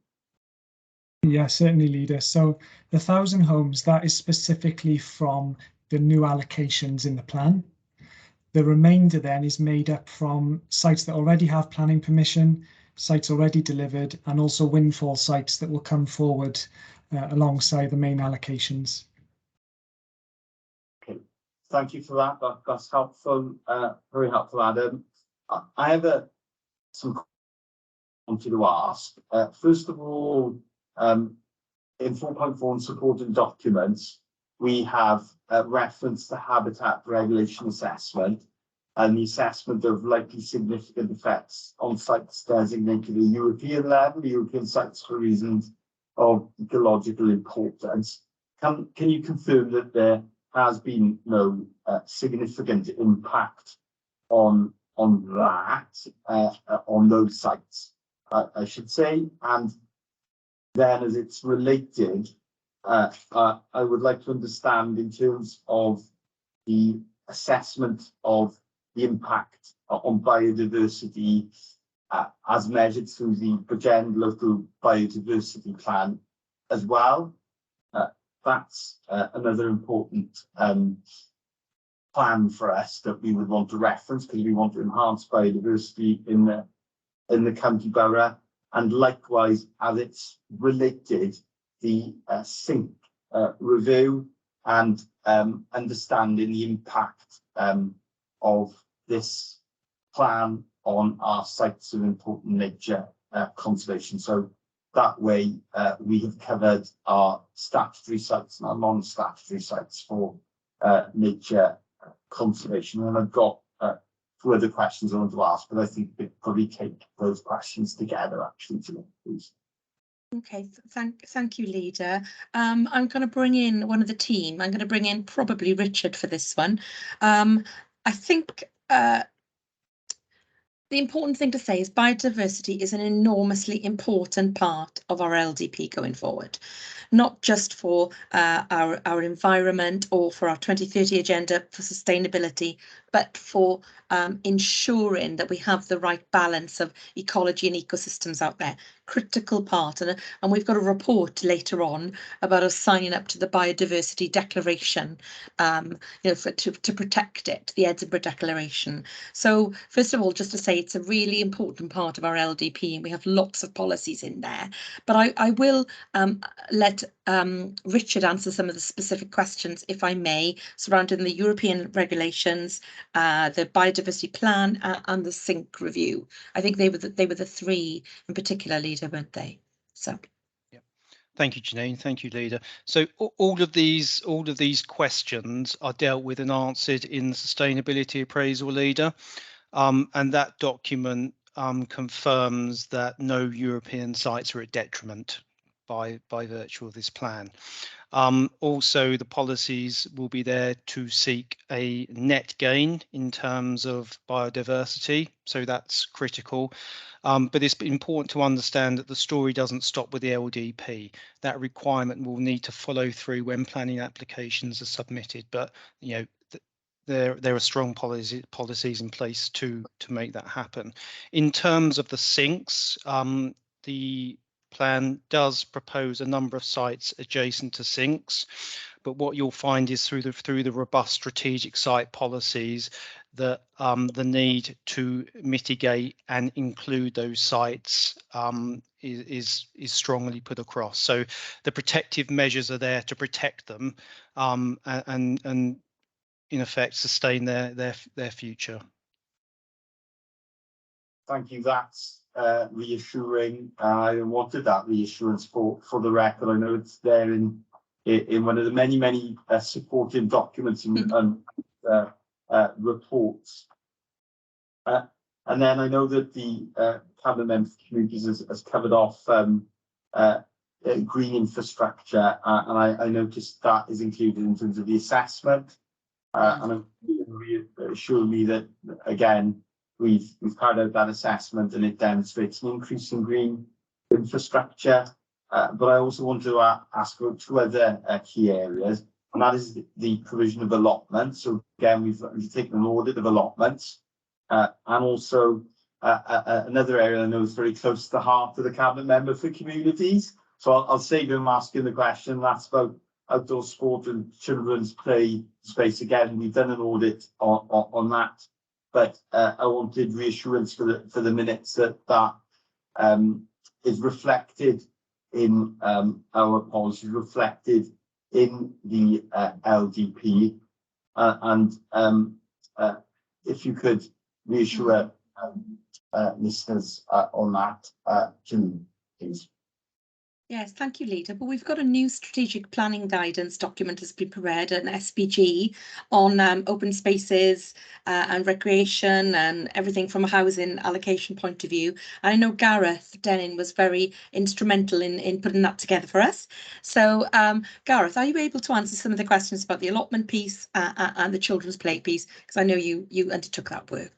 Yeah, certainly, Leader. So the 1,000 homes, that is specifically from the new allocations in the plan. The remainder then is made up from sites that already have planning permission, sites already delivered, and also windfall sites that will come forward alongside the main allocations. Okay, thank you for that. That's helpful, very helpful, Adam. I have some questions I wanted to ask. First of all, in 4.4 in supporting documents, we have reference to habitat regulation assessment and the assessment of likely significant effects on sites designated at European level, European sites for reasons of ecological importance. Can you confirm that there has been no significant impact on that, on those sites, I should say? And then, as it's related, I would like to understand in terms of the assessment of the impact on biodiversity as measured through the Bridgend local biodiversity plan as well. That's another important plan for us that we would want to reference, because we want to enhance biodiversity in the county borough. And likewise, as it's related, the SYNC review and understanding the impact of this plan on our sites of important nature conservation. So that way we have covered our statutory sites and our non-statutory sites for nature conservation. And I've got two other questions I want to ask, but I think we probably take those questions together actually today, please. Okay, thank you, Leader. I'm going to bring in one of the team. I'm going to bring in probably Richard for this one. I think the important thing to say is biodiversity is an enormously important part of our LDP going forward, not just for our environment or for our 2030 agenda for sustainability, but for ensuring that we have the right balance of ecology and ecosystems out there. Critical part, and we've got a report later on about us signing up to the biodiversity declaration, to protect it, the Edinburgh Declaration. So first of all, just to say it's a really important part of our LDP, and we have lots of policies in there. But I will let Richard answer some of the specific questions, if I may, surrounding the European regulations the biodiversity plan, and the sync review. I think they were the three in particular, Leader, weren't they? So. Thank you, Janine. Thank you, Leader. So all of these questions are dealt with and answered in the sustainability appraisal, Leader, and that document confirms that no European sites are at detriment by virtue of this plan. Also, the policies will be there to seek a net gain in terms of biodiversity, so that's critical. But it's important to understand that the story doesn't stop with the LDP. That requirement will need to follow through when planning applications are submitted. But you know, there are strong policies in place to make that happen. In terms of the sinks, the plan does propose a number of sites adjacent to sinks, but what you'll find is through the robust strategic site policies that the need to mitigate and include those sites is strongly put across. So the protective measures are there to protect them and in effect sustain their future. Thank you. That's reassuring. I wanted that reassurance for the record. I know it's there in one of the many supporting documents and reports. And then I know that the Cabinet Member for Communities has covered off green infrastructure, and I noticed that is included in terms of the assessment. And reassure me that again we've carried out that assessment and it demonstrates an increase in green infrastructure. But I also want to ask about two other key areas, and that is the provision of allotments. So again, we've taken an audit of allotments, and also another area I know is very close to the heart of the Cabinet Member for Communities. So I'll save him asking the question. That's about outdoor sport and children's play space. Again, we've done an audit on that, but I wanted reassurance for the minutes that is reflected in our policy, reflected in the LDP, and if you could reassure listeners on that, Janine, please. Yes, thank you, Leader. But we've got a new strategic planning guidance document has been prepared, an SPG on open spaces and recreation and everything from a housing allocation point of view. And I know Gareth Denning was very instrumental in putting that together for us. So Gareth, are you able to answer some of the questions about the allotment piece and the children's play piece? Because I know you undertook that work.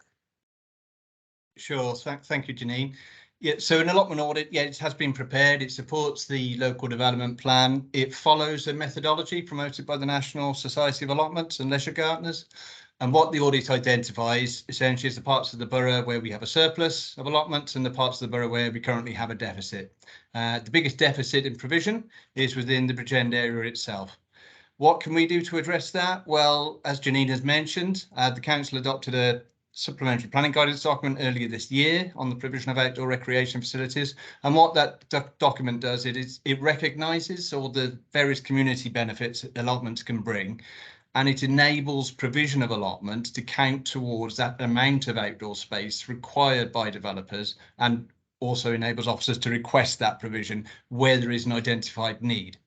Sure, thank you, Janine. Yeah, so an allotment audit, yeah, it has been prepared. It supports the local development plan. It follows a methodology promoted by the National Society of Allotments and Leisure Gardeners. And what the audit identifies essentially is the parts of the borough where we have a surplus of allotments and the parts of the borough where we currently have a deficit. The biggest deficit in provision is within the Bridgend area itself. What can we do to address that? Well, as Janine has mentioned, the council adopted a supplementary planning guidance document earlier this year on the provision of outdoor recreation facilities, and what that document does, it recognises all the various community benefits allotments can bring, and it enables provision of allotment to count towards that amount of outdoor space required by developers, and also enables officers to request that provision where there is an identified need.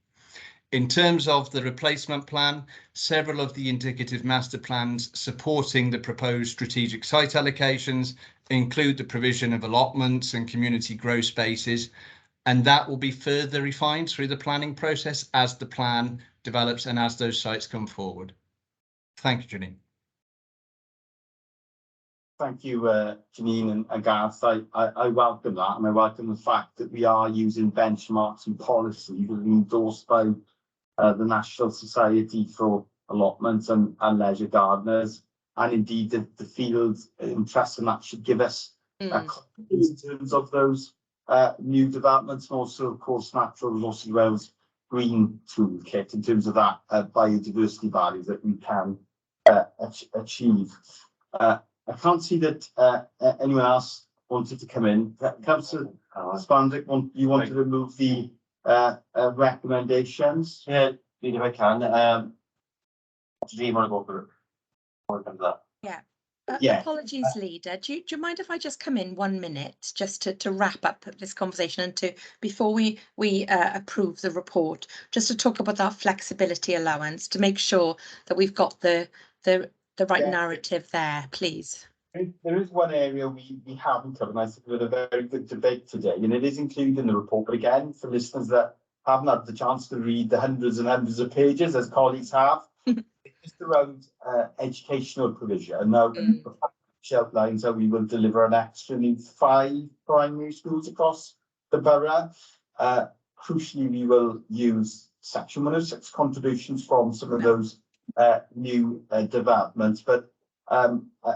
In terms of the replacement plan, several of the indicative master plans supporting the proposed strategic site allocations include the provision of allotments and community grow spaces, and that will be further refined through the planning process as the plan develops and as those sites come forward. Thank you, Janine. Thank you, Janine and Gareth. I welcome that, and I welcome the fact that we are using benchmarks and policies that are endorsed by the National Society for Allotments and Leisure Gardeners, and indeed the field interest in that should give us confidence in terms of those new developments, and also of course Natural Resources Wales Green Toolkit in terms of that biodiversity values that we can achieve. I can't see that anyone else wanted to come in. Councillor Spandic, you wanted to move the recommendations? Yeah, if I can. Do you want to go for it? Yeah. Yeah. Apologies, leader. Do you mind if I just come in 1 minute just to wrap up this conversation and to before we approve the report, just to talk about that flexibility allowance to make sure that we've got the right narrative there, please. There is one area we haven't covered, and I think we had a very good debate today, and it is included in the report. But again, for listeners that haven't had the chance to read the hundreds and hundreds of pages, as colleagues have, it's just around educational provision. Now, the outlines how we will deliver an extra 5 primary schools across the borough. Crucially, we will use Section 106 contributions from some of those new developments. But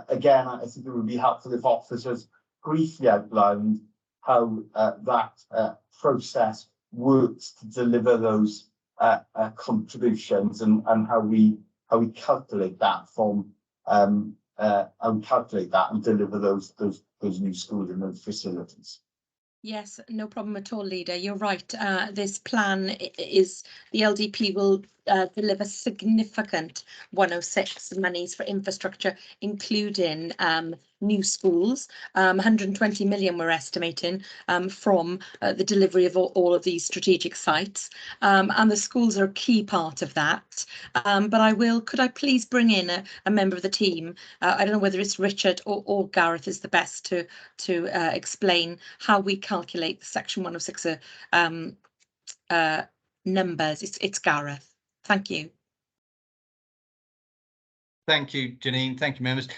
again, I think it would be helpful if officers briefly outlined how that process works to deliver those contributions and how we calculate that from and calculate that and deliver those new schools and those facilities. Yes, no problem at all, leader. You're right. This plan is the LDP will deliver significant 106 monies for infrastructure, including new schools. 120 million we're estimating from the delivery of all of these strategic sites, and the schools are a key part of that. But could I please bring in a member of the team? I don't know whether it's Richard or Gareth is the best to explain how we calculate the Section 106 numbers. It's Gareth. Thank you. Thank you, Janine. Thank you, members.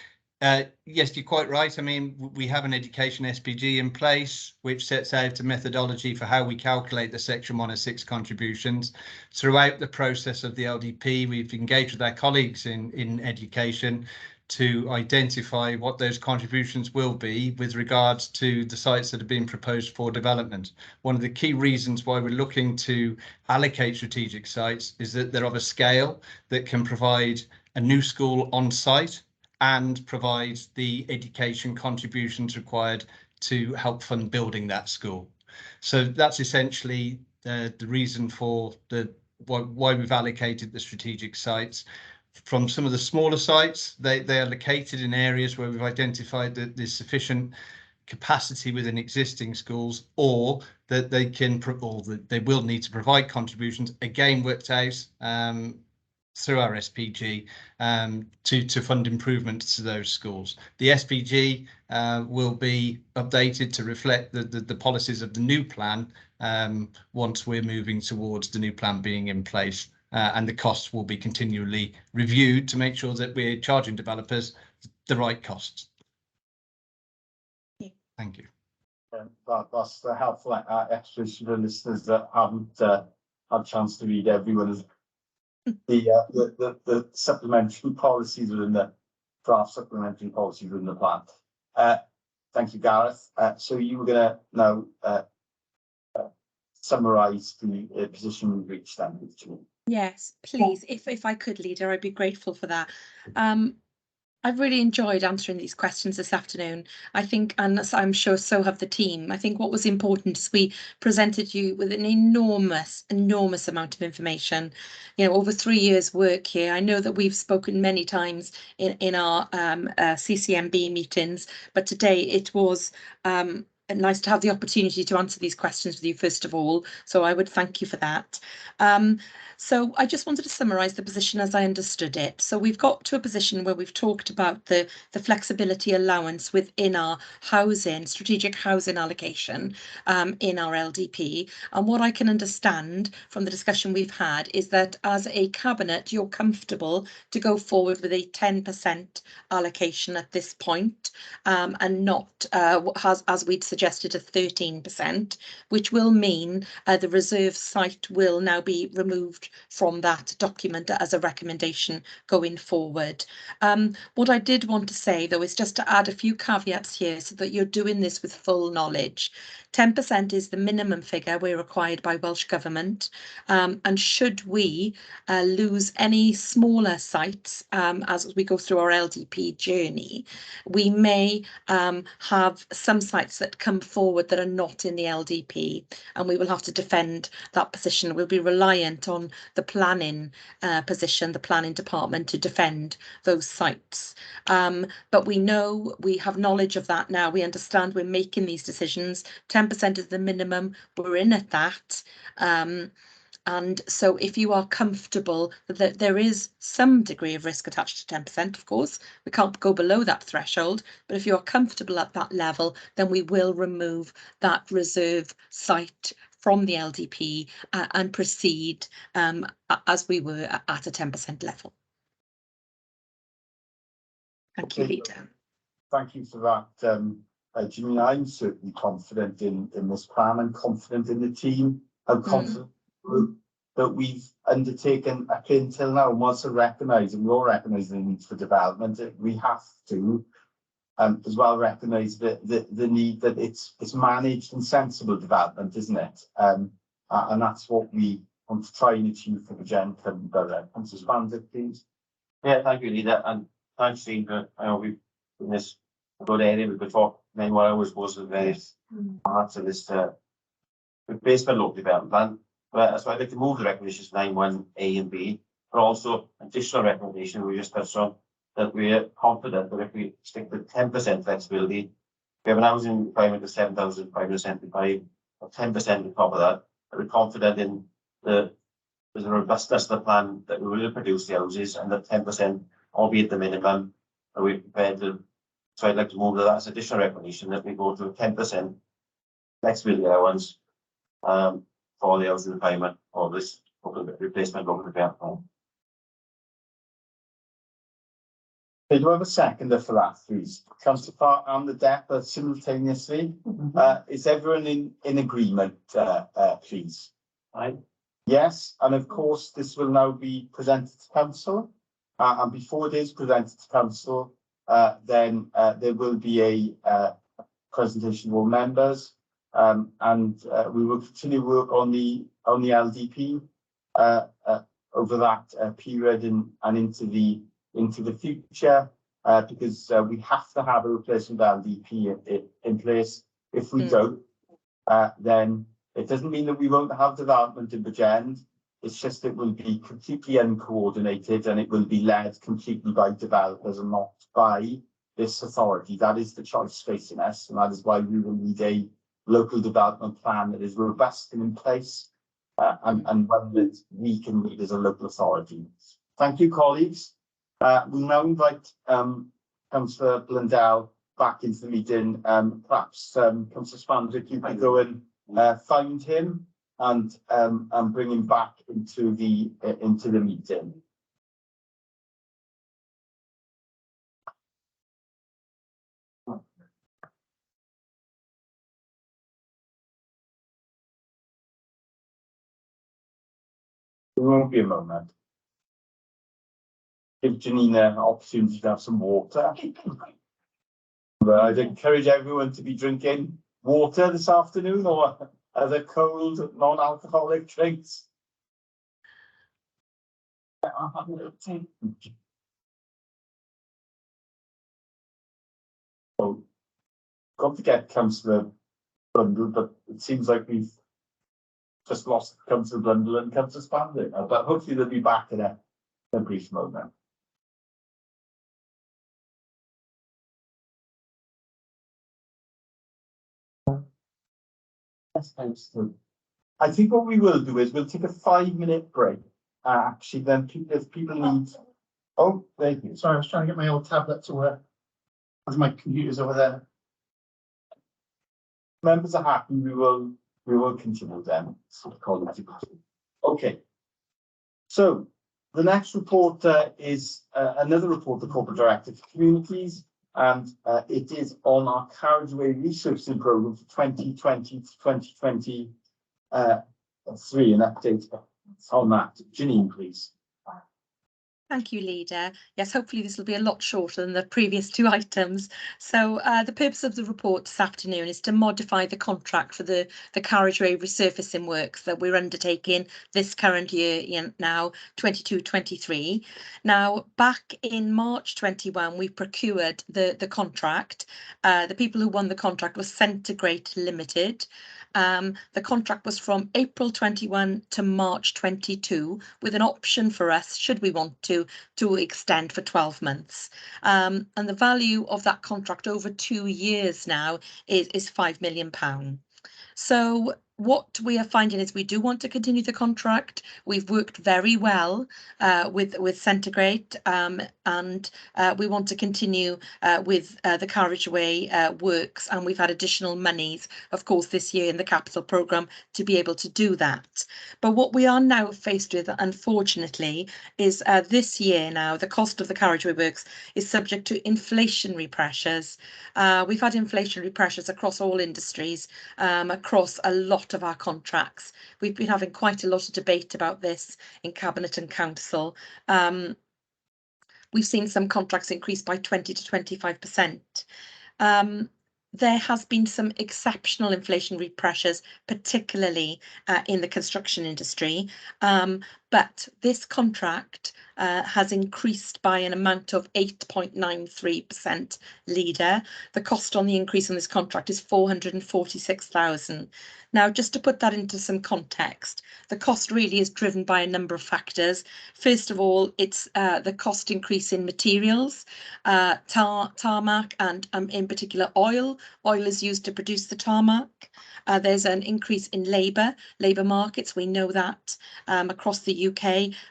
Yes, you're quite right. I mean, we have an education SPG in place, which sets out a methodology for how we calculate the Section 106 contributions. Throughout the process of the LDP, we've engaged with our colleagues in education to identify what those contributions will be with regards to the sites that have been proposed for development. One of the key reasons why we're looking to allocate strategic sites is that they're of a scale that can provide a new school on site and provide the education contributions required to help fund building that school. So that's essentially the reason for why we've allocated the strategic sites. From some of the smaller sites, they are located in areas where we've identified that there's sufficient capacity within existing schools, or that they can, or that they will need to provide contributions, again worked out through our SPG to fund improvements to those schools. The SPG will be updated to reflect the policies of the new plan once we're moving towards the new plan being in place. And the costs will be continually reviewed to make sure that we're charging developers the right costs. Thank you. That's the helpful explanation for listeners that haven't had a chance to read everyone's the supplementary policies within the draft supplementary policies within the plan. Thank you, Gareth. So you were going to now summarise the position we've reached then. Yes, please. If I could, leader, I'd be grateful for that. I've really enjoyed answering these questions this afternoon. I think, and I'm sure so have the team. I think what was important is we presented you with an enormous amount of information. You know, over 3 years' work here. I know that we've spoken many times in our CCMB meetings, but today it was nice to have the opportunity to answer these questions with you first of all. So I would thank you for that. So I just wanted to summarise the position as I understood it. So we've got to a position where we've talked about the flexibility allowance within our housing, strategic housing allocation in our LDP. And what I can understand from the discussion we've had is that as a cabinet, you're comfortable to go forward with a 10% allocation at this point, and not as we'd suggested a 13%, which will mean the reserve site will now be removed from that document as a recommendation going forward. What I did want to say though is just to add a few caveats here so that you're doing this with full knowledge. 10% is the minimum figure we're required by Welsh Government, and should we lose any smaller sites as we go through our LDP journey, we may have some sites that come come forward that are not in the LDP, and we will have to defend that position. We'll be reliant on the planning position, the planning department, to defend those sites. But we know, we have knowledge of that now. We understand we're making these decisions. 10% is the minimum. We're in at that. And so if you are comfortable that there is some degree of risk attached to 10%, of course, we can't go below that threshold, but if you're comfortable at that level, then we will remove that reserve site from the LDP and proceed as we were at a 10% level. Thank you, Leader. Thank you for that, Janine. I'm certainly confident in this plan. I'm confident in the team. I'm confident that we've undertaken up until now. And whilst I recognise, and we all recognise the need for development, we have to as well recognise the need that it's managed and sensible development, isn't it? And that's what we want to try and achieve for the Gen-Cumber Borough. Councillor Spanzer, please. Yeah, thank you, Leader, and thanks, Steve. We've in this good area. We've been talking many more hours was the various parts of this basement local development plan. But so I'd like to move the recommendations 9.1 and B, but also additional recommendation we just touched on, that we're confident that if we stick to 10% flexibility, we have an housing requirement of 7,575, or 10% on top of that. We're confident in the robustness of the plan that we will produce the houses, and that 10%, albeit the minimum, that we're prepared to. So I'd like to move that as additional recommendation that we go to a 10% flexibility allowance for the housing requirement of this replacement local development. Do you have a seconder for that, please? Councillor Park and the DEP simultaneously. Is everyone in agreement, please? Aye. Yes, and of course this will now be presented to council. And before it is presented to council, then there will be a presentation of all members. And we will continue work on the LDP over that period and into the future, because we have to have a replacement LDP in place. If we don't, then it doesn't mean that we won't have development in Bridgend. It's just it will be completely uncoordinated, and it will be led completely by developers and not by this authority. That is the choice facing us, and that is why we will need a local development plan that is robust and in place, and one that we can lead as a local authority. Thank you, colleagues. We'll now invite Councillor Blundell back into the meeting. Perhaps Councillor Spanzer, if you could go and find him and bring him back into the meeting. It won't be a moment. Give Janine an opportunity to have some water. But I'd encourage everyone to be drinking water this afternoon, or other cold, non-alcoholic drinks. I'll have a little tea. So, got to get Councillor Blundell, but it seems like we've just lost Councillor Blundell and Councillor Spanzer. But hopefully they'll be back in a brief moment. I think what we will do is we'll take a 5-minute break. Actually, then if people need. Oh, thank you. Sorry, I was trying to get my old tablet to work. As my computer's over there. Members are happy. We will continue then. Okay. So the next report is another report, the Corporate Directive for Communities. And it is on our carriageway resurfacing programme for 2020 to 2023. An update on that. Janine, please. Thank you, Leader. Yes, hopefully this will be a lot shorter than the previous two items. So the purpose of the report this afternoon is to modify the contract for the carriageway resurfacing works that we're undertaking this current year now, 22-23. Now, back in March 21, we procured the contract. The people who won the contract was Centigrade Limited. The contract was from April 21 to March 22, with an option for us, should we want to extend for 12 months. And the value of that contract over 2 years now is £5 million. So what we are finding is we do want to continue the contract. We've worked very well with Centigrade, and we want to continue with the carriageway works, and we've had additional monies, of course, this year in the capital programme to be able to do that. But what we are now faced with, unfortunately, is this year now the cost of the carriageway works is subject to inflationary pressures. We've had inflationary pressures across all industries, across a lot of our contracts. We've been having quite a lot of debate about this in Cabinet and Council. We've seen some contracts increase by 20 to 25%. There has been some exceptional inflationary pressures, particularly in the construction industry. But this contract has increased by an amount of 8.93%, Leader. The cost on the increase on this contract is 446,000. Now, just to put that into some context, the cost really is driven by a number of factors. First of all, it's the cost increase in materials, tarmac, and in particular oil. Oil is used to produce the tarmac. There's an increase in labour markets. We know that across the UK,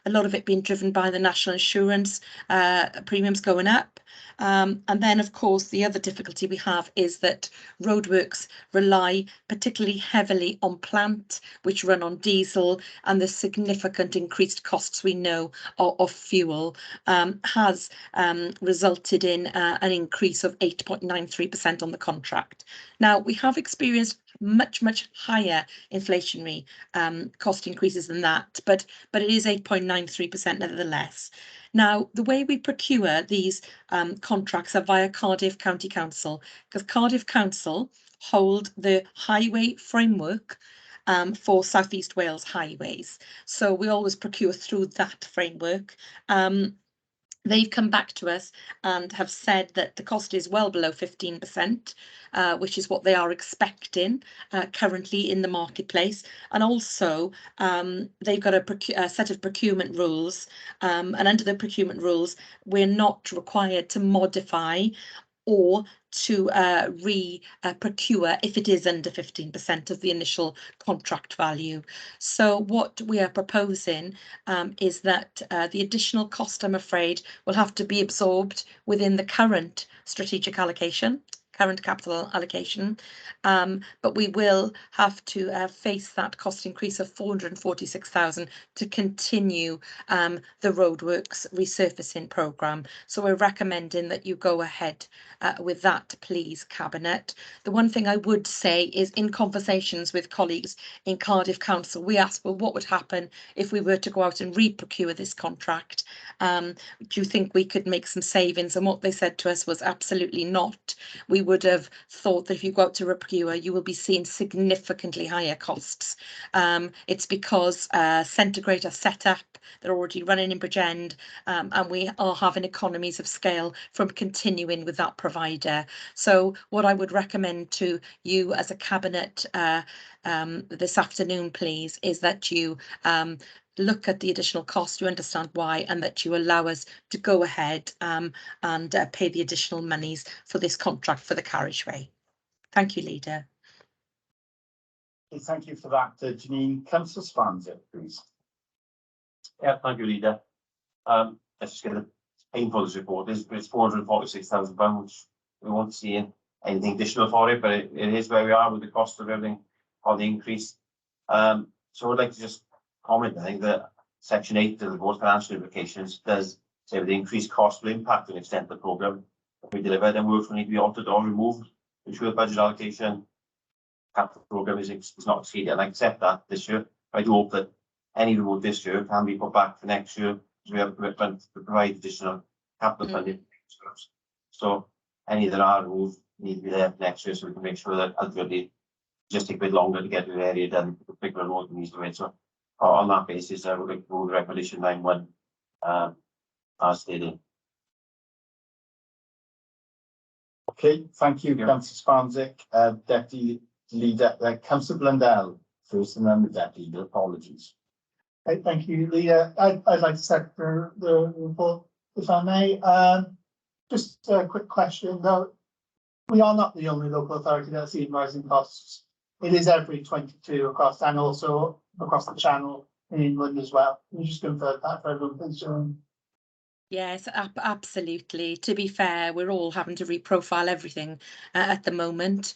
a lot of it being driven by the national insurance premiums going up. And then, of course, the other difficulty we have is that roadworks rely particularly heavily on plant, which run on diesel, and the significant increased costs we know of fuel has resulted in an increase of 8.93% on the contract. Now, we have experienced much higher inflationary cost increases than that, but it is 8.93% nevertheless. Now, the way we procure these contracts are via Cardiff County Council, because Cardiff Council hold the highway framework for South East Wales highways. So we always procure through that framework. They've come back to us and have said that the cost is well below 15%, which is what they are expecting currently in the marketplace. And also, they've got a set of procurement rules, and under the procurement rules, we're not required to modify or to procure if it is under 15% of the initial contract value. So what we are proposing is that the additional cost, I'm afraid, will have to be absorbed within the current strategic allocation, current capital allocation, but we will have to face that cost increase of 446,000 to continue the roadworks resurfacing programme. So we're recommending that you go ahead with that, please, Cabinet. The one thing I would say is, in conversations with colleagues in Cardiff Council, we asked, well, what would happen if we were to go out and re-procure this contract? Do you think we could make some savings? And what they said to us was absolutely not. We would have thought that if you go out to procure, you will be seeing significantly higher costs. It's because Centigrade are set up, they're already running in Bridgend, and we are having economies of scale from continuing with that provider. So what I would recommend to you as a Cabinet this afternoon, please, is that you look at the additional cost, you understand why, and that you allow us to go ahead and pay the additional monies for this contract for the carriageway. Thank you, Leader. Okay, thank you for that, Janine. Councillor Spanzer, please. Yeah, thank you, Leader. Let's just get a painful this report is, but it's £446,000, which we won't see anything additional for it, but it is where we are with the cost of everything on the increase. So I'd like to just comment, I think that section 8 of the board financial implications does say the increased cost will impact and extend the programme that we delivered, and works will need to be altered or removed to ensure budget allocation capital programme is not exceeded. And I accept that this year. I do hope that any removed this year can be put back for next year, we have a commitment to provide additional capital funding. So any that are rules need to be there next year, so we can make sure that ultimately just take a bit longer to get to the area done, the bigger road needs to wait. So on that basis, we're going to go with Regulation 9.1 as stated. Okay, thank you, Councillor Spanzik. Deputy Leader, Councillor Blundell, first and then the Deputy Leader, apologies. Okay, thank you, Leader. I'd like to second the report, if I may. Just a quick question, though. We are not the only local authority that's seen rising costs. It is every 22 across, and also across the channel in England as well. Can you just confirm that for everyone, please, Joan? Yes, absolutely. To be fair, we're all having to reprofile everything at the moment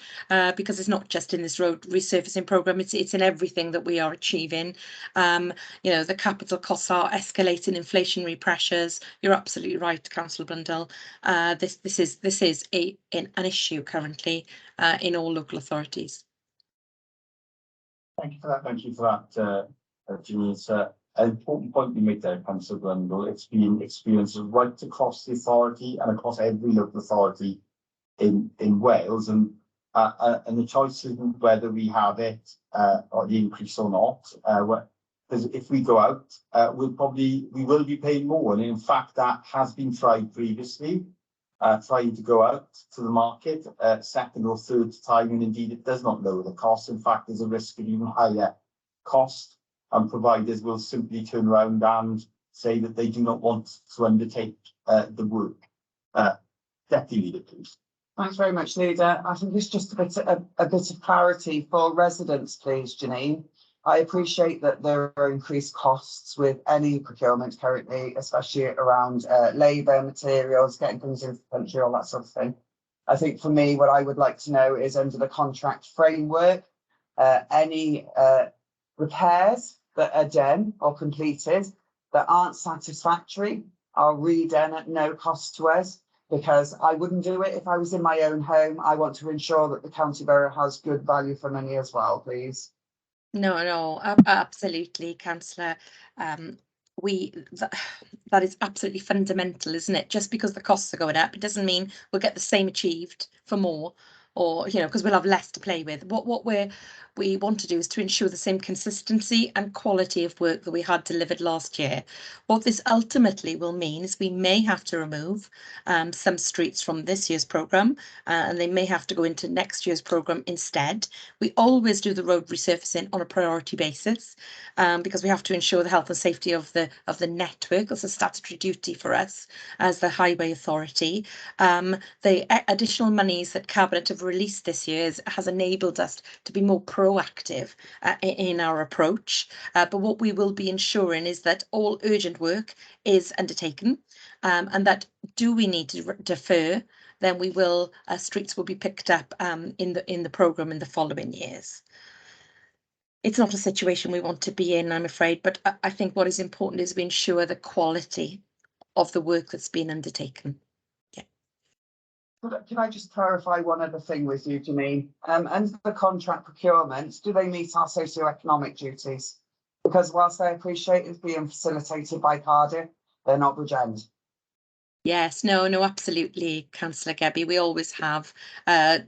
because it's not just in this road resurfacing programme, it's in everything that we are achieving. You know, the capital costs are escalating inflationary pressures. You're absolutely right, Councillor Blundell. This is an issue currently in all local authorities. Thank you for that. Thank you for that, Janine. An important point you make there, Councillor Blundell. It's been experienced right across the authority and across every local authority in Wales, and the choice isn't whether we have it or the increase or not. Because if we go out, we will be paying more, and in fact that has been tried previously. Trying to go out to the market second or third time, and indeed it does not lower the cost. In fact, there's a risk of even higher cost, and providers will simply turn around and say that they do not want to undertake the work. Deputy Leader, please. Thanks very much, Leader. I think it's just a bit of clarity for residents, please, Janine. I appreciate that there are increased costs with any procurement currently, especially around labour, materials, getting things into the country, all that sort of thing. I think for me, what I would like to know is under the contract framework, any repairs that are done or completed that aren't satisfactory are redone at no cost to us, because I wouldn't do it if I was in my own home. I want to ensure that the county borough has good value for money as well, please. No, absolutely, Councillor. That is absolutely fundamental, isn't it? Just because the costs are going up, it doesn't mean we'll get the same achieved for more, or because we'll have less to play with. What we want to do is to ensure the same consistency and quality of work that we had delivered last year. What this ultimately will mean is we may have to remove some streets from this year's programme, and they may have to go into next year's programme instead. We always do the road resurfacing on a priority basis because we have to ensure the health and safety of the network. That's a statutory duty for us as the Highway Authority. The additional monies that Cabinet have released this year has enabled us to be more proactive in our approach, but what we will be ensuring is that all urgent work is undertaken, and that do we need to defer, then we will streets will be picked up in the programme in the following years. It's not a situation we want to be in, I'm afraid, but I think what is important is we ensure the quality of the work that's been undertaken. Can I just clarify one other thing with you, Janine? Under the contract procurement, do they meet our socio-economic duties? Because whilst I appreciate it's being facilitated by Cardiff, they're not Bridgend. Yes, no, absolutely, Councillor Gebby. We always have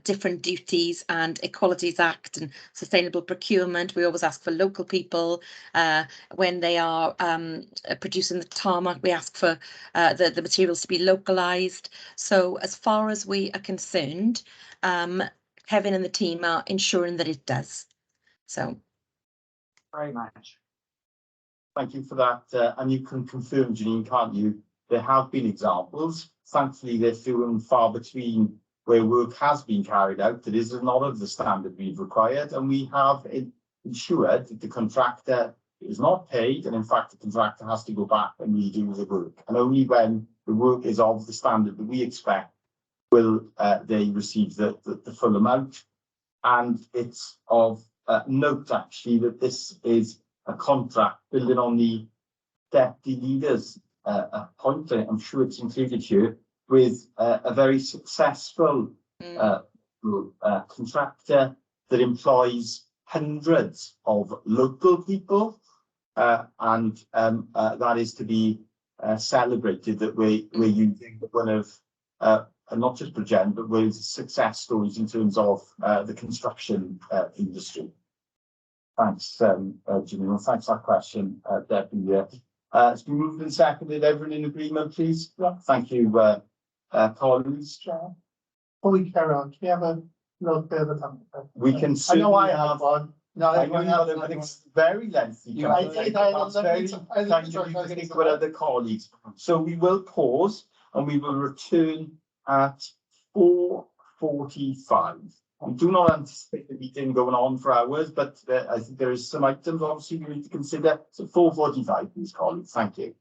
different duties, and Equalities Act and sustainable procurement. We always ask for local people when they are producing the tarmac. We ask for the materials to be localised. So as far as we are concerned, Kevin and the team are ensuring that it does. So, very much. Thank you for that, and you can confirm, Janine, can't you? There have been examples. Thankfully, they're few and far between where work has been carried out that is not of the standard we've required, and we have ensured that the contractor is not paid, and in fact the contractor has to go back and redo the work. And only when the work is of the standard that we expect will they receive the full amount. And it's of note, actually, that this is a contract building on the Deputy Leader's point. I'm sure it's included here, with a very successful contractor that employs hundreds of local people, and that is to be celebrated that we're using one of not just Bridgend, but with success stories in terms of the construction industry. Thanks, Janine. Thanks for that question, Debbie. It's been moved and seconded. Everyone in agreement, please? Thank you, colleagues. Before we carry on, can we have a little bit of a We can I know certainly I have. have one. No, I know you have them, but it's very lengthy. You- I think I That's love very it. I love kind it. of you to speak with other colleagues. So we will pause and we will return at 4:45. We do not anticipate the meeting going on for hours, but I think there is some items obviously we need to consider. So 4:45, please, colleagues. Thank you.